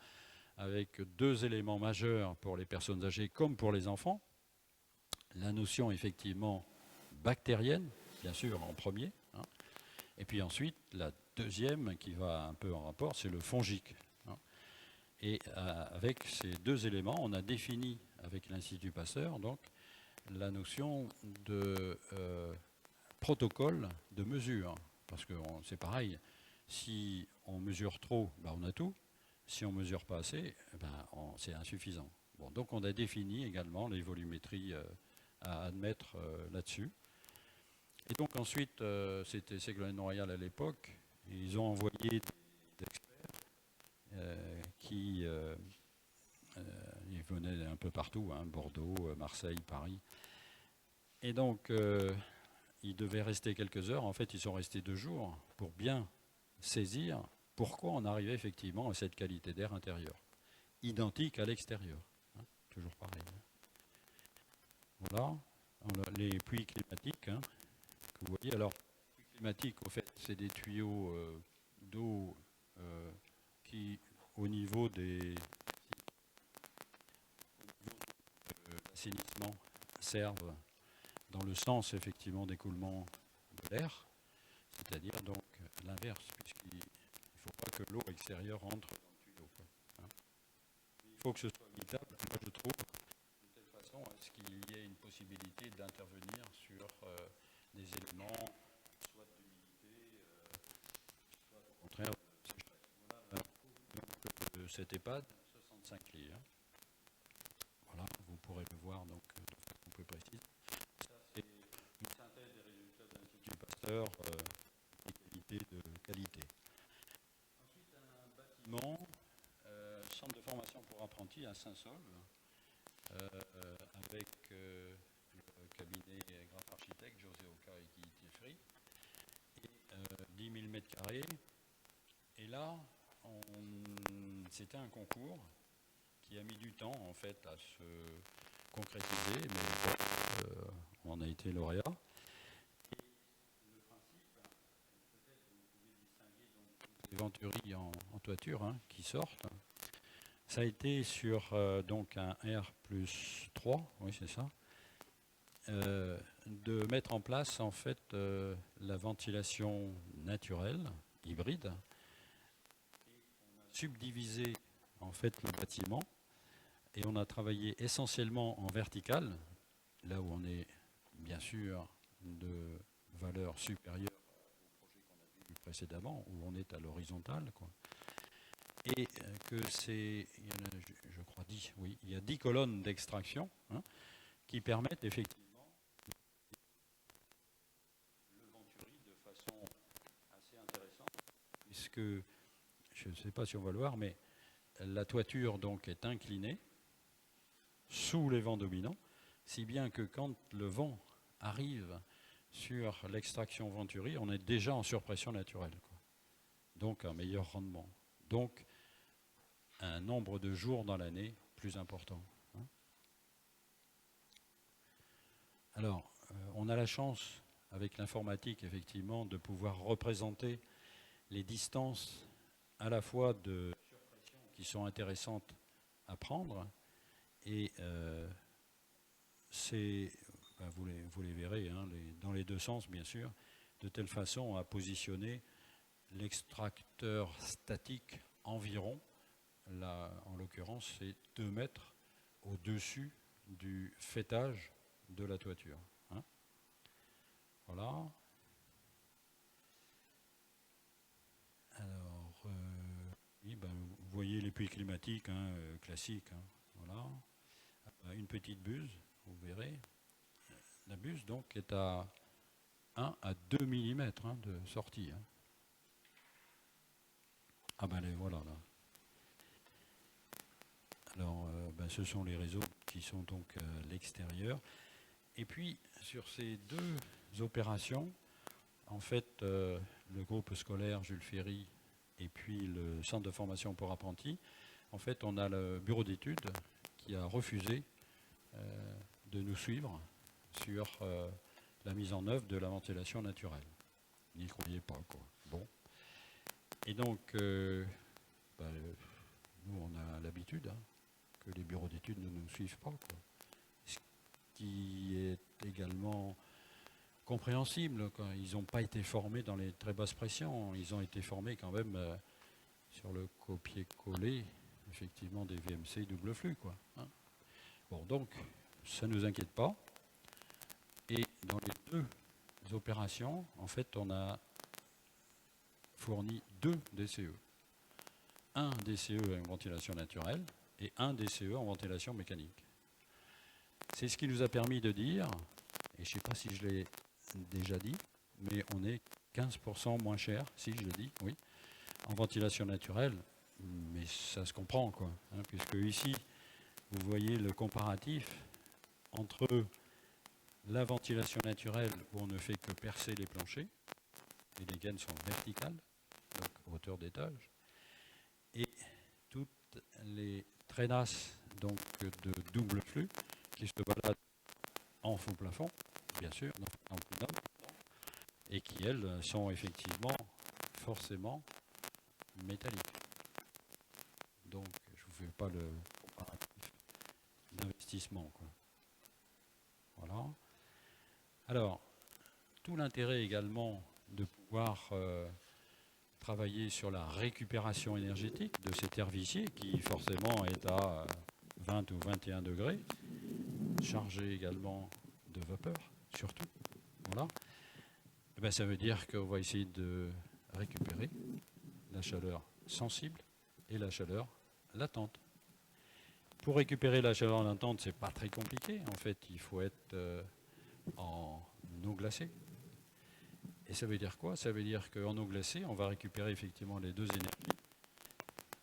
avec 2 éléments majeurs pour les personnes âgées comme pour les enfants. La notion effectivement bactérienne, bien sûr, en premier. Hein. Et puis ensuite, la deuxième, qui va un peu en rapport, c'est le fongique. Hein. Et avec ces 2 éléments, on a défini avec l'Institut Pasteur donc, la notion de protocole de mesure. Parce que c'est pareil, si on mesure trop, on a tout. Si on ne mesure pas assez, c'est insuffisant. Bon, donc on a défini également les volumétries à admettre là-dessus. Et donc ensuite, c'était Ségolène Royal à l'époque, ils ont envoyé des experts qui ils venaient un peu partout, hein, Bordeaux, Marseille, Paris. Et donc, ils devaient rester quelques heures. En fait, ils sont restés 2 jours pour bien saisir pourquoi on arrivait effectivement à cette qualité d'air intérieur, identique à l'extérieur. Hein, toujours pareil. Voilà. Les puits climatiques, hein, que vous voyez. Alors, les puits climatiques, en fait, c'est des tuyaux d'eau qui, au niveau de l'assainissement, servent dans le sens, effectivement, d'écoulement de l'air, c'est-à-dire donc l'inverse, puisqu'il ne faut pas que l'eau extérieure entre dans le tuyau. Quoi, hein. Il faut que ce soit imitable, moi je trouve, de telle façon à ce qu'il y ait une possibilité d'intervenir sur des éléments, soit d'humidité, soit au contraire de sécheresse. Voilà donc, cet EHPAD, 65 lits. Hein. Voilà, vous pourrez le voir donc, de façon plus précise. Ça, c'est une synthèse des résultats de l'Institut Pasteur, d'égalité de qualité. Ensuite, un bâtiment, centre de formation pour apprentis à Saint-Saulve, avec le cabinet Graph Architecte, José Oka et Guy Tieffry, et 10 000 mètres carrés. Et là, c'était un concours qui a mis du temps en fait à se concrétiser, mais on a été lauréat. Et le principe, peut-être vous pouvez distinguer donc les venturies en toiture hein, qui sortent. Ça a été sur donc un R+3, oui c'est ça, de mettre en place en fait la ventilation naturelle, hybride. Et on a subdivisé en fait le bâtiment et on a travaillé essentiellement en vertical là où on est bien sûr de valeur supérieure au projet qu'on a vu précédemment, où on est à l'horizontale, quoi. Et que c'est, il y en a, je crois 10, oui, il y a 10 colonnes d'extraction, hein, qui permettent effectivement le venturi de façon assez intéressante, puisque, je ne sais pas si on va le voir, mais la toiture donc est inclinée sous les vents dominants, si bien que quand le vent arrive sur l'extraction venturi, on est déjà en surpression naturelle, quoi. Donc un meilleur rendement. Donc un nombre de jours dans l'année plus important, hein. Alors, on a la chance, avec l'informatique, effectivement, de pouvoir représenter les distances à la fois de surpression qui sont intéressantes à prendre, et c'est, ben vous les verrez, hein, dans les deux sens, bien sûr, de telle façon à positionner l'extracteur statique environ, là, en l'occurrence, c'est 2 mètres au-dessus du faîtage de la toiture, hein. Voilà. Alors, oui, ben, vous voyez les puits climatiques, hein, classiques, hein, voilà. Une petite buse, vous verrez. La buse, donc, est à 1 à 2 mm, hein, de sortie, hein. Ah ben, les voilà, là. Alors, ben, ce sont les réseaux qui sont donc à l'extérieur. Et puis, sur ces deux opérations, en fait, le groupe scolaire Jules Ferry et puis le centre de formation pour apprentis, en fait, on a le bureau d'études qui a refusé de nous suivre sur la mise en œuvre de la ventilation naturelle. Ils n'y croyaient pas, quoi. Bon. Et donc, ben, nous, on a l'habitude, hein, que les bureaux d'études ne nous suivent pas, quoi. Ce qui est également compréhensible, quoi. Ils n'ont pas été formés dans les très basses pressions, ils ont été formés quand même sur le copier-coller, effectivement, des VMC double flux, quoi, hein. Bon, donc, ça ne nous inquiète pas. Et dans les deux opérations, en fait, on a fourni 2 DCE. Un DCE en ventilation naturelle et un DCE en ventilation mécanique. C'est ce qui nous a permis de dire, et je ne sais pas si je l'ai déjà dit, mais on est 15% moins cher, si je l'ai dit, oui, en ventilation naturelle, mais ça se comprend, quoi, hein, puisque ici, vous voyez le comparatif entre la ventilation naturelle où on ne fait que percer les planchers, et les gaines sont verticales, donc hauteur d'étage, et toutes les traînasses donc, de double flux qui se baladent en faux plafond, bien sûr, en plus et qui, elles, sont effectivement forcément métalliques. Donc, je ne vous fais pas le comparatif d'investissement, quoi. Voilà. Alors, tout l'intérêt également de pouvoir travailler sur la récupération énergétique de cet air vicié qui forcément est à 20 ou 21 degrés, chargé également de vapeur, surtout. Voilà. Et bien, ça veut dire qu'on va essayer de récupérer la chaleur sensible et la chaleur latente. Pour récupérer la chaleur latente, c'est pas très compliqué. En fait, il faut être en eau glacée. Et ça veut dire quoi? Ça veut dire qu'en eau glacée, on va récupérer effectivement les deux énergies,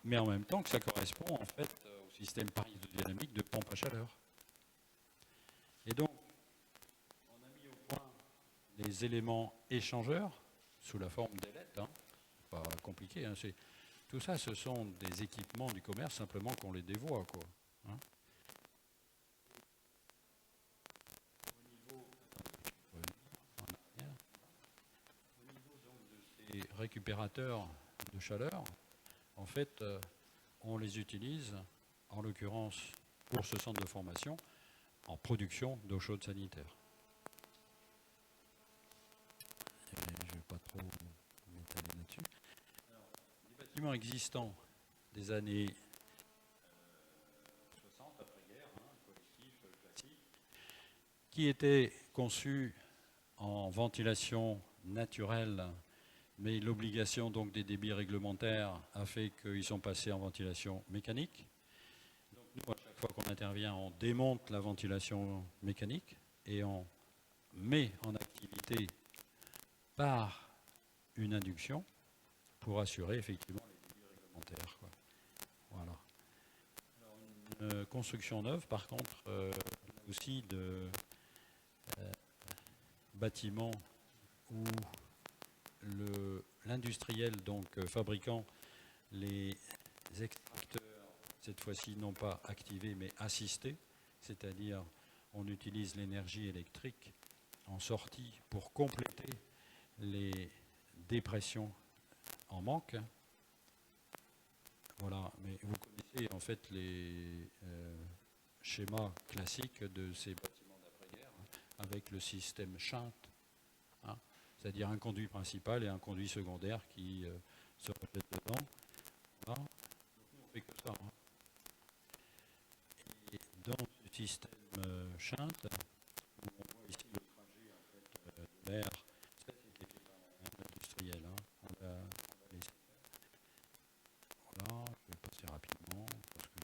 mais en même temps que ça correspond en fait au système parisodynamique de pompe à chaleur. Et donc, on a mis au point les éléments échangeurs sous la forme d'ailettes, hein. Pas compliqué, hein. Tout ça, ce sont des équipements du commerce, simplement qu'on les dévoie, quoi, hein. Les récupérateurs de chaleur, en fait, on les utilise, en l'occurrence pour ce centre de formation, en production d'eau chaude sanitaire. Je ne vais pas trop m'étaler là-dessus. Les bâtiments existants des années 60, après-guerre, hein, collectifs, classiques, qui était conçu en ventilation naturelle, mais l'obligation donc des débits réglementaires a fait qu'ils sont passés en ventilation mécanique. Donc nous, à chaque fois qu'on intervient, on démonte la ventilation mécanique et on met en activité par une induction pour assurer effectivement les débits réglementaires, quoi. Voilà. Alors, une construction neuve, par contre, aussi de bâtiments où l'industriel, donc fabriquant les extracteurs, cette fois-ci non pas activés mais assistés, c'est-à-dire on utilise l'énergie électrique en sortie pour compléter les dépressions en manque. Voilà, mais vous connaissez en fait les schémas classiques de ces bâtiments d'après-guerre, avec le système shunt, hein, c'est-à-dire un conduit principal et un conduit secondaire qui se reflètent dedans. Voilà. Donc nous on fait que ça. Hein. Et dans ce système shunt, où on voit ici le trajet en fait, de l'air, ça c'était fait par un industriel. Hein. On va laisser faire. Voilà, je vais passer rapidement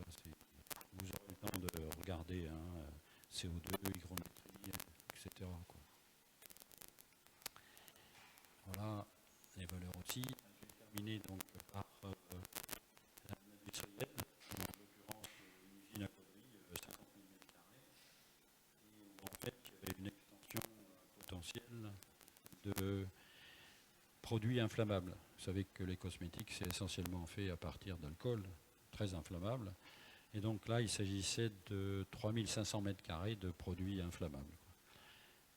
parce que là vous aurez le temps de regarder hein, CO2, hygrométrie, etc. Quoi. Voilà les valeurs aussi. Je vais terminer donc par l'industriel, en l'occurrence une usine à Caudry, 50 000 m², et où en fait il y avait une extension potentielle de produits inflammables. Vous savez que les cosmétiques c'est essentiellement fait à partir d'alcool, très inflammable. Et donc là, il s'agissait de 3500 m² de produits inflammables.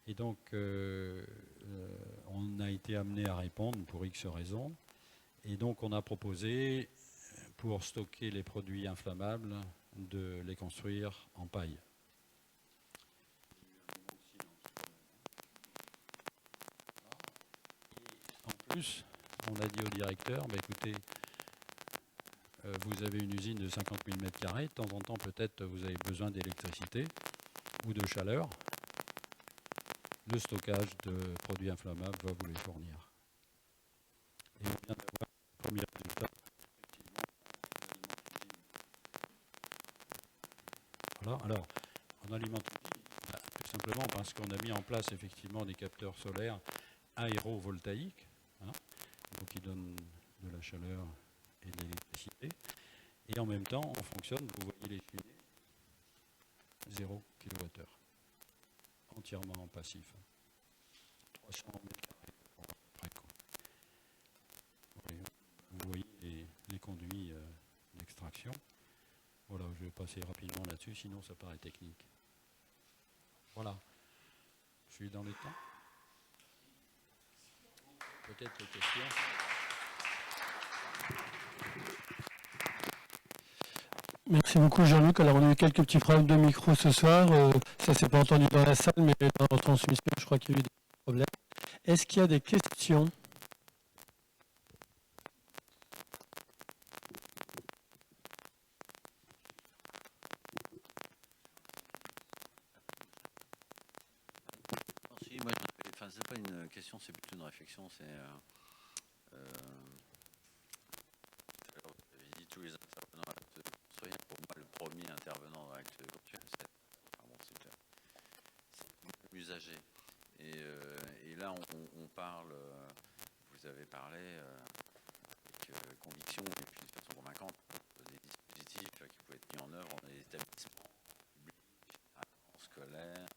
Et donc, on a été amené à répondre pour X raisons. Et donc, on a proposé, pour stocker les produits inflammables, de les construire en paille. Et en plus, on a dit au directeur, bah, écoutez, vous avez une usine de 50 000 m², de temps en temps peut-être vous avez besoin d'électricité ou de chaleur. Le stockage de produits inflammables va vous les fournir. Et on vient d'avoir le premier résultat, effectivement, en alimente l'usine. Voilà, alors, en alimente l'usine, tout simplement parce qu'on a mis en place effectivement des capteurs solaires aérovoltaïques, hein, donc qui donnent de la chaleur et de l'électricité. Et en même temps, on fonctionne, vous voyez les chenilles, 0 kWh, entièrement passif. 300 m². Vous voyez les conduits d'extraction. Voilà, je vais passer rapidement là-dessus, sinon ça paraît technique. Voilà. Je suis dans le temps. Peut-être des questions. Merci beaucoup Jean-Luc. Alors on a eu quelques petits problèmes de micro ce soir. Ça s'est pas entendu dans la salle, mais dans la transmission, je crois qu'il y a eu des problèmes. Est-ce qu'il y a des questions ? Si, moi, c'est pas une question, c'est plutôt une réflexion. C'est alors, vous avez dit tous les intervenants à l'acte de construire. Pour moi, le premier intervenant dans l'acte de construire, c'est l'usager. Et là, on parle, vous avez parlé avec conviction et puis de façon convaincante des dispositifs qui pouvaient être mis en œuvre dans les établissements publics, scolaires,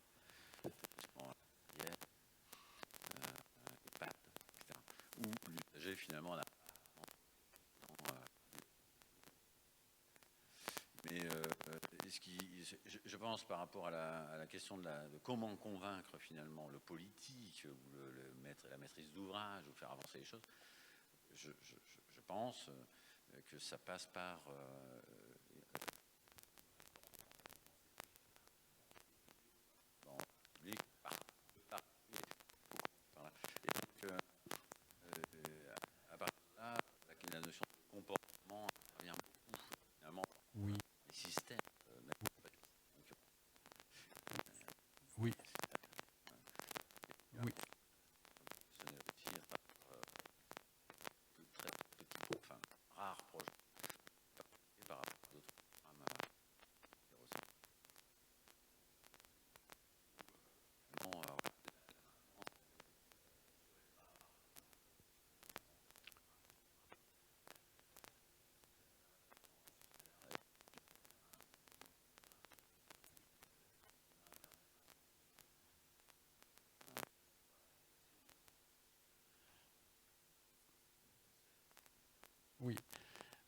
EHPAD, etc. Où l'usager finalement n'a je pense par rapport à la question de comment convaincre finalement le politique ou la maîtrise d'ouvrage ou faire avancer les choses, je pense que ça passe par et donc à partir de là, la notion de comportement intervient beaucoup finalement oui. les systèmes. Oui.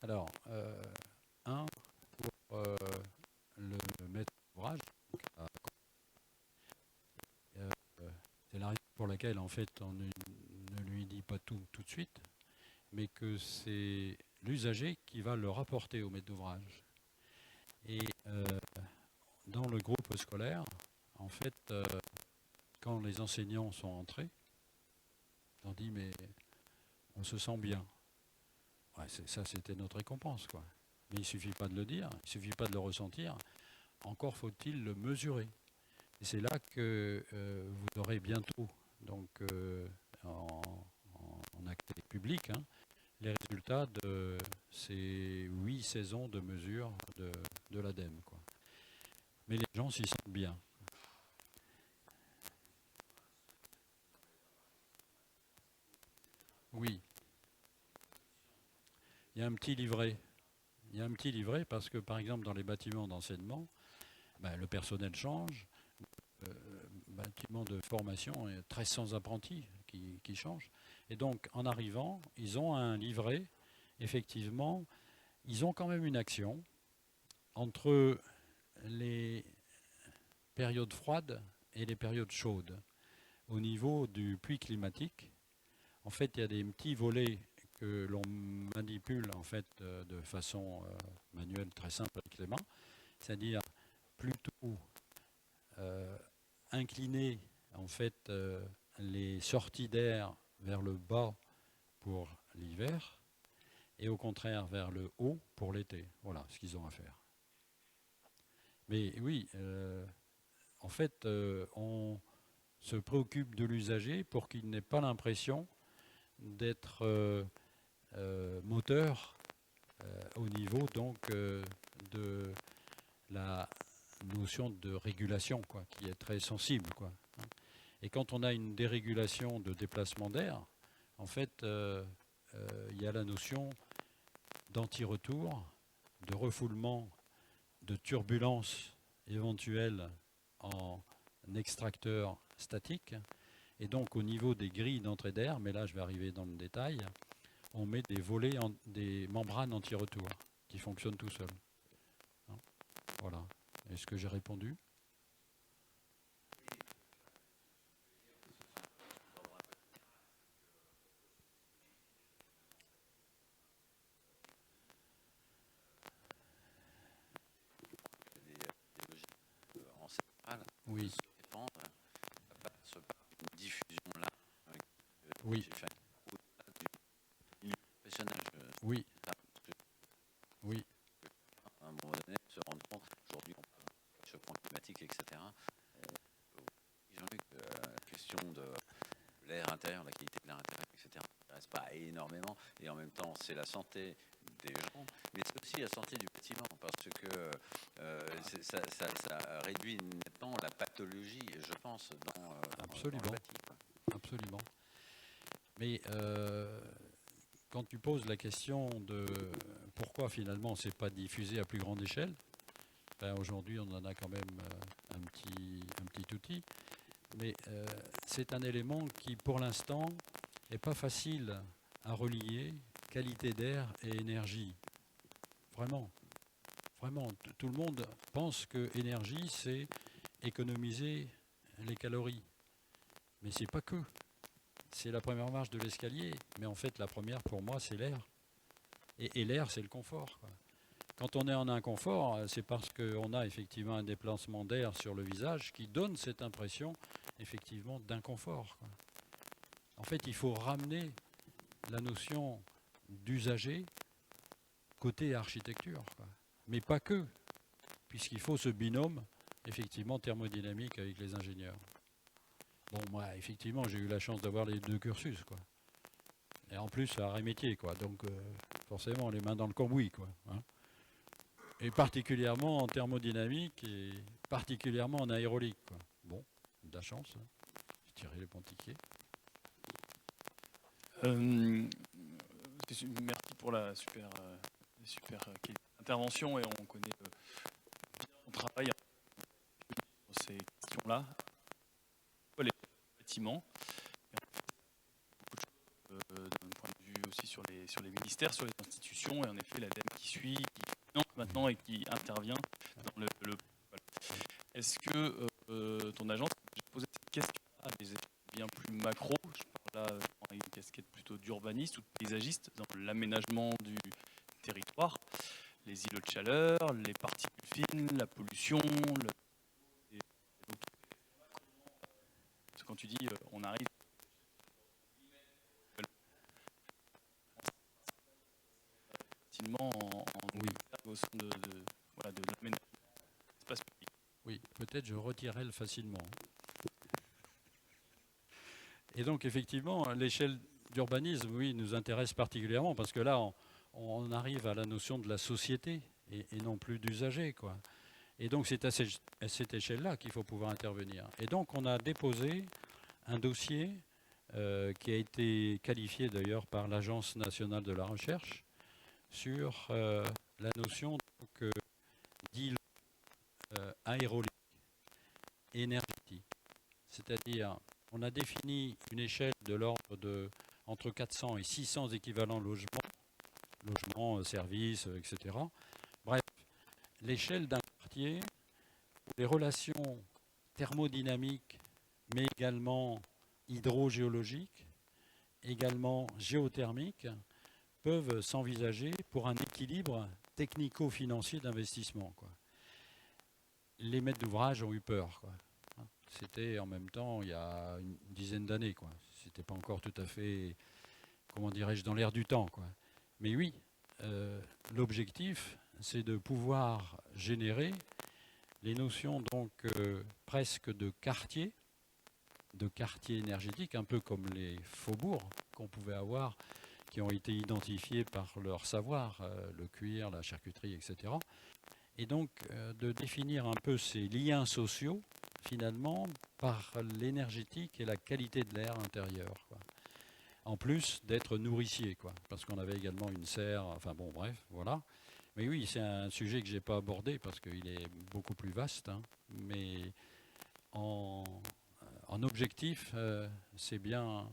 Alors, pour le maître d'ouvrage, c'est la raison pour laquelle en fait on ne lui dit pas tout de suite, mais que c'est l'usager qui va le rapporter au maître d'ouvrage. Et dans le groupe scolaire, en fait, quand les enseignants sont entrés, ils ont dit mais on se sent bien. Ouais, ça c'était notre récompense, quoi. Mais il ne suffit pas de le dire, il ne suffit pas de le ressentir, encore faut-il le mesurer. Et c'est là que vous aurez bientôt, donc en acte public, hein, les résultats de ces 8 saisons de mesure de l'ADEME, quoi. Mais les gens s'y sentent bien. Oui. Il y a un petit livret. Il y a un petit livret parce que, par exemple, dans les bâtiments d'enseignement, le personnel change. Bâtiment de formation, 1300 apprentis qui changent. Et donc, en arrivant, ils ont un livret. Effectivement, ils ont quand même une action entre les périodes froides et les périodes chaudes. Au niveau du puits climatique, en fait, il y a des petits volets que l'on manipule en fait de façon manuelle très simple avec les mains, c'est-à-dire plutôt incliner en fait les sorties d'air vers le bas pour l'hiver et au contraire vers le haut pour l'été. Voilà ce qu'ils ont à faire. Mais oui, en fait, on se préoccupe de l'usager pour qu'il n'ait pas l'impression d'être moteur au niveau donc de la notion de régulation, quoi, qui est très sensible, quoi. Et quand on a une dérégulation de déplacement d'air, en fait, il y a la notion d'anti-retour, de refoulement, de turbulence éventuelle en extracteur statique. Et donc au niveau des grilles d'entrée d'air, mais là je vais arriver dans le détail, on met des volets, des membranes anti-retour qui fonctionnent tout seuls. Voilà. Est-ce que j'ai répondu ? Des logiques ancestrales Oui. se répandent, passe par une diffusion là. Oui. J'ai fait au-delà du professionnel. Oui. Oui. À un moment donné, se rendre compte, aujourd'hui, on parle de changement climatique, etc. Jean-Luc, la question de l'air intérieur, la qualité de l'air intérieur, etc., ne m'intéresse pas énormément. Et en même temps, c'est la santé des gens, mais c'est aussi la santé du bâtiment, parce que ça réduit nettement la pathologie, je pense, dans le bâti, quoi. Absolument. Mais quand tu poses la question de pourquoi finalement c'est pas diffusé à plus grande échelle, aujourd'hui on en a quand même un petit outil, mais c'est un élément qui pour l'instant n'est pas facile à relier qualité d'air et énergie. Vraiment. Tout le monde pense que énergie c'est économiser les calories. Mais c'est pas que. C'est la première marche de l'escalier, mais en fait la première pour moi c'est l'air. Et l'air c'est le confort, quoi. Quand on est en inconfort, c'est parce qu'on a effectivement un déplacement d'air sur le visage qui donne cette impression effectivement d'inconfort, quoi. En fait il faut ramener la notion d'usager côté architecture, quoi. Mais pas que, puisqu'il faut ce binôme effectivement thermodynamique avec les ingénieurs. Bon, moi, effectivement, j'ai eu la chance d'avoir les deux cursus, quoi. Et en plus, arrêt métier, quoi. Donc, forcément, les mains dans le cambouis, quoi. Hein. Et particulièrement en thermodynamique et particulièrement en aérolique, quoi. Bon, de la chance. Hein. J'ai tiré les bons tickets. Merci pour la super intervention et on connaît bien ton travail sur ces questions-là. Les bâtiments, d'un point de vue aussi sur les ministères, sur les institutions. construction, et en effet l'ADEME qui suit, qui finance maintenant et qui intervient dans le voilà. Est-ce que ton agence a posé cette question à des échelles bien plus macro? Je parle là avec une casquette plutôt d'urbaniste ou de paysagiste dans l'aménagement du territoire, les îlots de chaleur, les particules fines, la pollution. Quand tu dis on arrive facilement au sein de l'aménagement de l'espace public. Oui, peut-être je retirerai le facilement. Et donc effectivement, l'échelle d'urbanisme, oui, nous intéresse particulièrement parce que là, on arrive à la notion de la société et non plus d'usager, quoi. Et donc c'est à cette échelle-là qu'il faut pouvoir intervenir. Et donc on a déposé un dossier qui a été qualifié d'ailleurs par l'Agence nationale de la recherche sur la notion d'île aérolique, énergétique. C'est-à-dire, on a défini une échelle de l'ordre de entre 400 et 600 équivalents logements, services, etc. Bref, l'échelle d'un quartier où les relations thermodynamiques, mais également hydrogéologiques, également géothermiques, peuvent s'envisager pour un équilibre technico-financier d'investissement, quoi. Les maîtres d'ouvrage ont eu peur, quoi. C'était en même temps il y a une dizaine d'années, quoi. C'était pas encore tout à fait, comment dirais-je, dans l'air du temps, quoi. Mais oui, l'objectif, c'est de pouvoir générer les notions donc presque de quartier énergétique, un peu comme les faubourgs qu'on pouvait avoir, qui ont été identifiés par leur savoir, le cuir, la charcuterie, etc. Et donc de définir un peu ces liens sociaux, finalement, par l'énergétique et la qualité de l'air intérieur, quoi. En plus d'être nourricier, quoi, parce qu'on avait également une serre, enfin bon, bref, voilà. Mais oui, c'est un sujet que je n'ai pas abordé parce qu'il est beaucoup plus vaste, hein, mais en objectif, c'est bien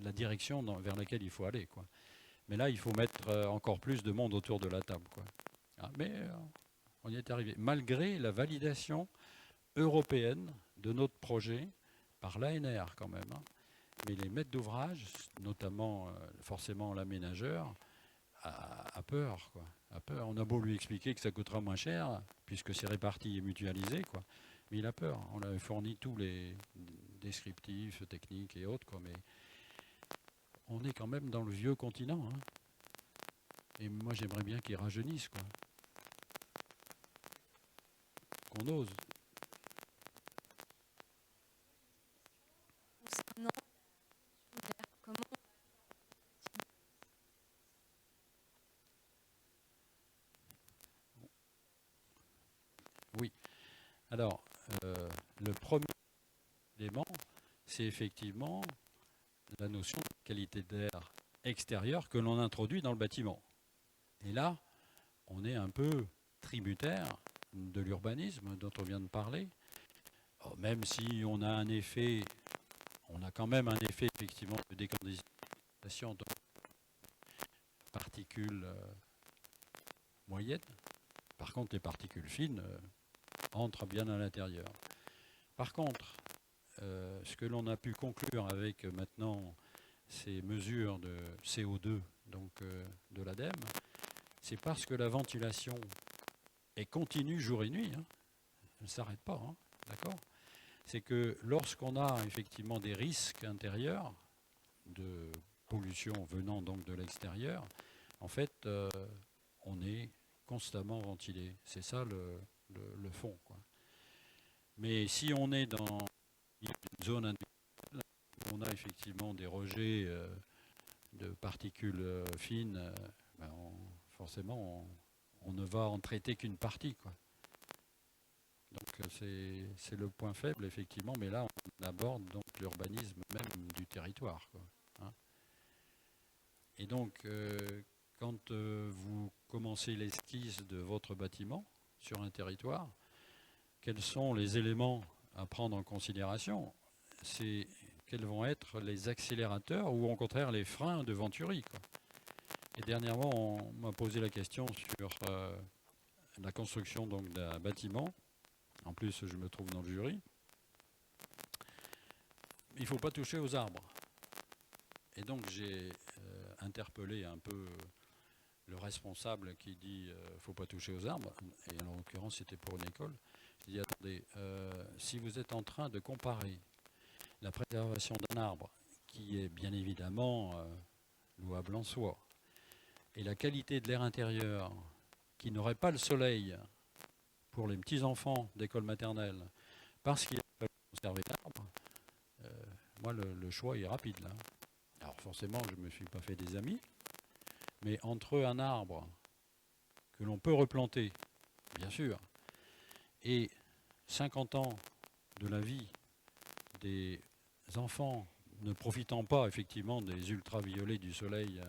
la direction vers laquelle il faut aller, quoi. Mais là, il faut mettre encore plus de monde autour de la table, quoi. Ah, mais on y est arrivé, malgré la validation européenne de notre projet par l'ANR quand même, hein. Mais les maîtres d'ouvrage, notamment forcément l'aménageur, a peur, quoi. A peur. On a beau lui expliquer que ça coûtera moins cher, puisque c'est réparti et mutualisé, quoi. Mais il a peur. On a fourni tous les descriptifs, techniques et autres, quoi. Mais on est quand même dans le vieux continent, hein. Et moi, j'aimerais bien qu'il rajeunisse, quoi. Qu'on ose. Concernant comment Oui. Alors, le premier élément, c'est effectivement la notion de qualité d'air extérieur que l'on introduit dans le bâtiment. Et là, on est un peu tributaire de l'urbanisme dont on vient de parler. Alors, même si on a quand même un effet effectivement de décondensation de particules moyennes. Par contre, les particules fines entrent bien à l'intérieur. Par contre, ce que l'on a pu conclure avec maintenant ces mesures de CO2 donc, de l'ADEME, c'est parce que la ventilation est continue jour et nuit, hein, elle ne s'arrête pas, hein, d'accord ? C'est que lorsqu'on a effectivement des risques intérieurs de pollution venant donc de l'extérieur, en fait, on est constamment ventilé. C'est ça le fond, quoi. Mais si on est dans une zone industrielle où on a effectivement des rejets de particules fines, forcément, on ne va en traiter qu'une partie, quoi. Donc c'est le point faible, effectivement, mais là, on aborde donc l'urbanisme même du territoire, quoi, hein. Et donc, quand vous commencez l'esquisse de votre bâtiment sur un territoire, quels sont les éléments à prendre en considération? C'est quels vont être les accélérateurs ou au contraire les freins de Venturi, quoi. Et dernièrement, on m'a posé la question sur la construction donc, d'un bâtiment. En plus, je me trouve dans le jury. Il ne faut pas toucher aux arbres. Et donc, j'ai interpellé un peu le responsable qui dit ne faut pas toucher aux arbres. Et en l'occurrence, c'était pour une école. J'ai dit, attendez, si vous êtes en train de comparer la préservation d'un arbre, qui est bien évidemment louable en soi, et la qualité de l'air intérieur, qui n'aurait pas le soleil pour les petits-enfants d'école maternelle, parce qu'il a fallu conserver l'arbre, moi, le choix est rapide, là. Alors, forcément, je ne me suis pas fait des amis, mais entre un arbre que l'on peut replanter, bien sûr, et 50 ans de la vie des enfants ne profitant pas, effectivement, des ultraviolets du soleil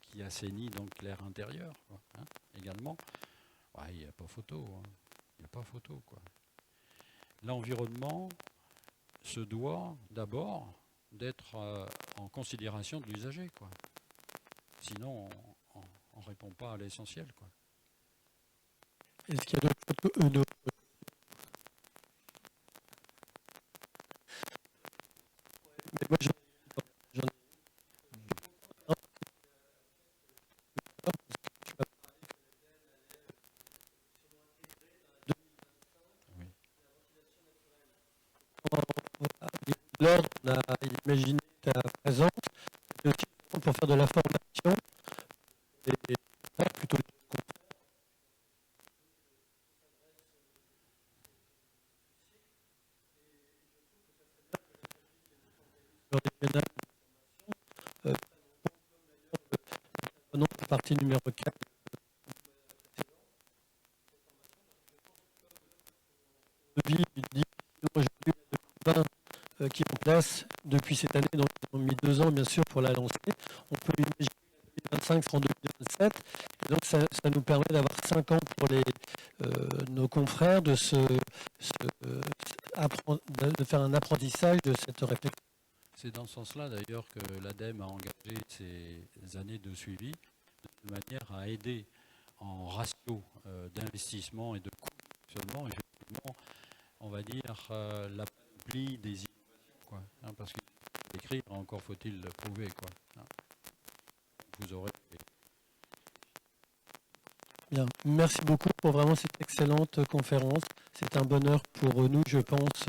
qui assainit donc l'air intérieur, quoi, hein, également, il n'y a pas photo, hein. Il n'y a pas photo, quoi. L'environnement se doit d'abord d'être en considération de l'usager, quoi. Sinon, on ne répond pas à l'essentiel, quoi. Est-ce qu'il y a d'autres photos Mais moi, j'en ai- L'ordre, on a imaginé ta présence, c'est aussi pour faire de la formation et plutôt régional. Prenons la partie numéro 4. De vie aujourd'hui 20 qui est en place depuis cette année, donc ils ont mis 2 ans bien sûr pour la lancer. On peut imaginer 2025 sera en 2027. Et donc ça nous permet d'avoir 5 ans pour nos confrères de de faire un apprentissage de cette réflexion. C'est dans ce sens-là d'ailleurs que l'ADEME a engagé ces années de suivi de manière à aider en ratio d'investissement et de coût de fonctionnement, effectivement, on va dire la panoplie des innovations, quoi, hein, parce qu'il faut écrire, encore faut-il le prouver, quoi, hein. Vous aurez. Bien, merci beaucoup pour vraiment cette excellente conférence. C'est un bonheur pour nous, je pense,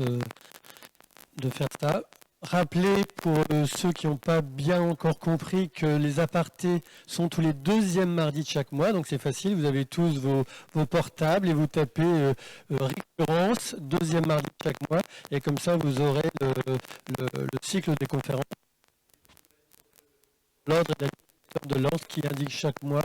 de faire ça. Rappelez pour ceux qui n'ont pas bien encore compris que les apartés sont tous les 2e mardis de chaque mois, donc c'est facile, vous avez tous vos portables et vous tapez récurrence, 2e mardi de chaque mois, et comme ça vous aurez le cycle des conférences, l'ordre de Lens qui indique chaque mois.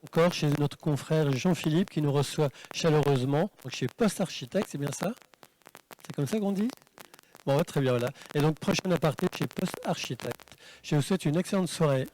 Encore chez notre confrère Jean-Philippe qui nous reçoit chaleureusement, donc chez Post Architecte, c'est bien ça? C'est comme ça qu'on dit? Bon, très bien, voilà. Et donc, prochain aparté chez Post Architecte. Je vous souhaite une excellente soirée.